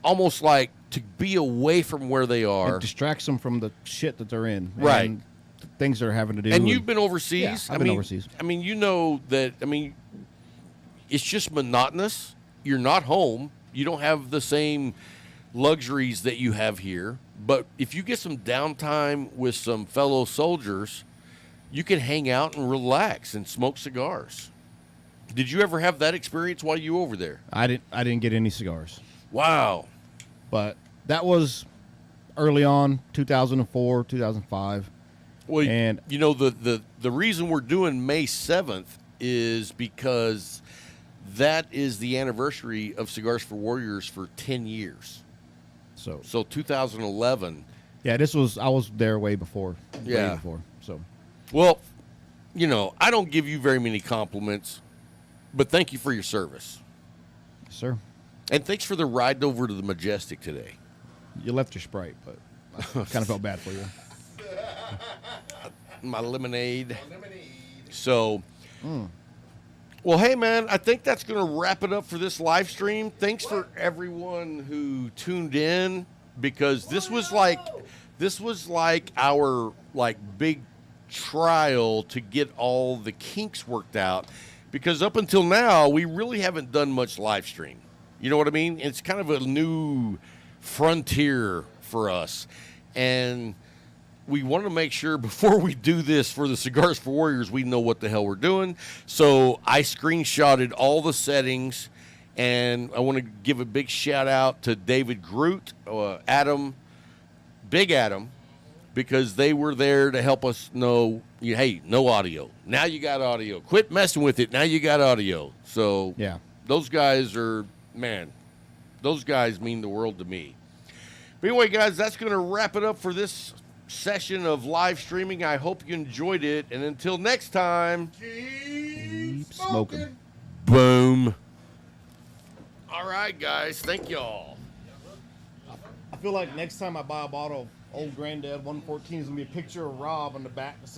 almost like to be away from where they are. It distracts them from the shit that they're in. Right. And the things they're having to do. And you've been overseas. Yeah, I've been overseas. I mean, you know that, I mean, it's just monotonous. You're not home. You don't have the same luxuries that you have here. But if you get some downtime with some fellow soldiers, you can hang out and relax and smoke cigars. Did you ever have that experience while you were over there? I didn't get any cigars. Wow. But that was early on, 2004, 2005. Well, and you know, the reason we're doing May 7th is because that is the anniversary of Cigars for Warriors for 10 years. So 2011. Yeah, I was there way before. Yeah. Way before. So. Well, you know, I don't give you very many compliments, but thank you for your service. Yes, sir. And thanks for the ride over to the Majestic today. You left your Sprite, but I kind of felt bad for you. my lemonade. So, well, hey, man, I think that's going to wrap it up for this live stream. Thanks for everyone who tuned in, because this was like our big trial to get all the kinks worked out, because up until now we really haven't done much live stream. You know what I mean? It's kind of a new frontier for us, and we want to make sure before we do this for the Cigars for Warriors, we know what the hell we're doing. So I screenshotted all the settings, and I want to give a big shout out to David Groot, Adam, Big Adam, because they were there to help us know, hey, no audio. Now you got audio. Quit messing with it. Now you got audio. So Yeah. those guys are, man, those guys mean the world to me. But anyway, guys, that's going to wrap it up for this session of live streaming. I hope you enjoyed it. And until next time, Keep smoking. boom. All right, guys. Thank y'all. I feel like next time I buy a bottle of Old Granddad 114 is going to be a picture of Rob on the back.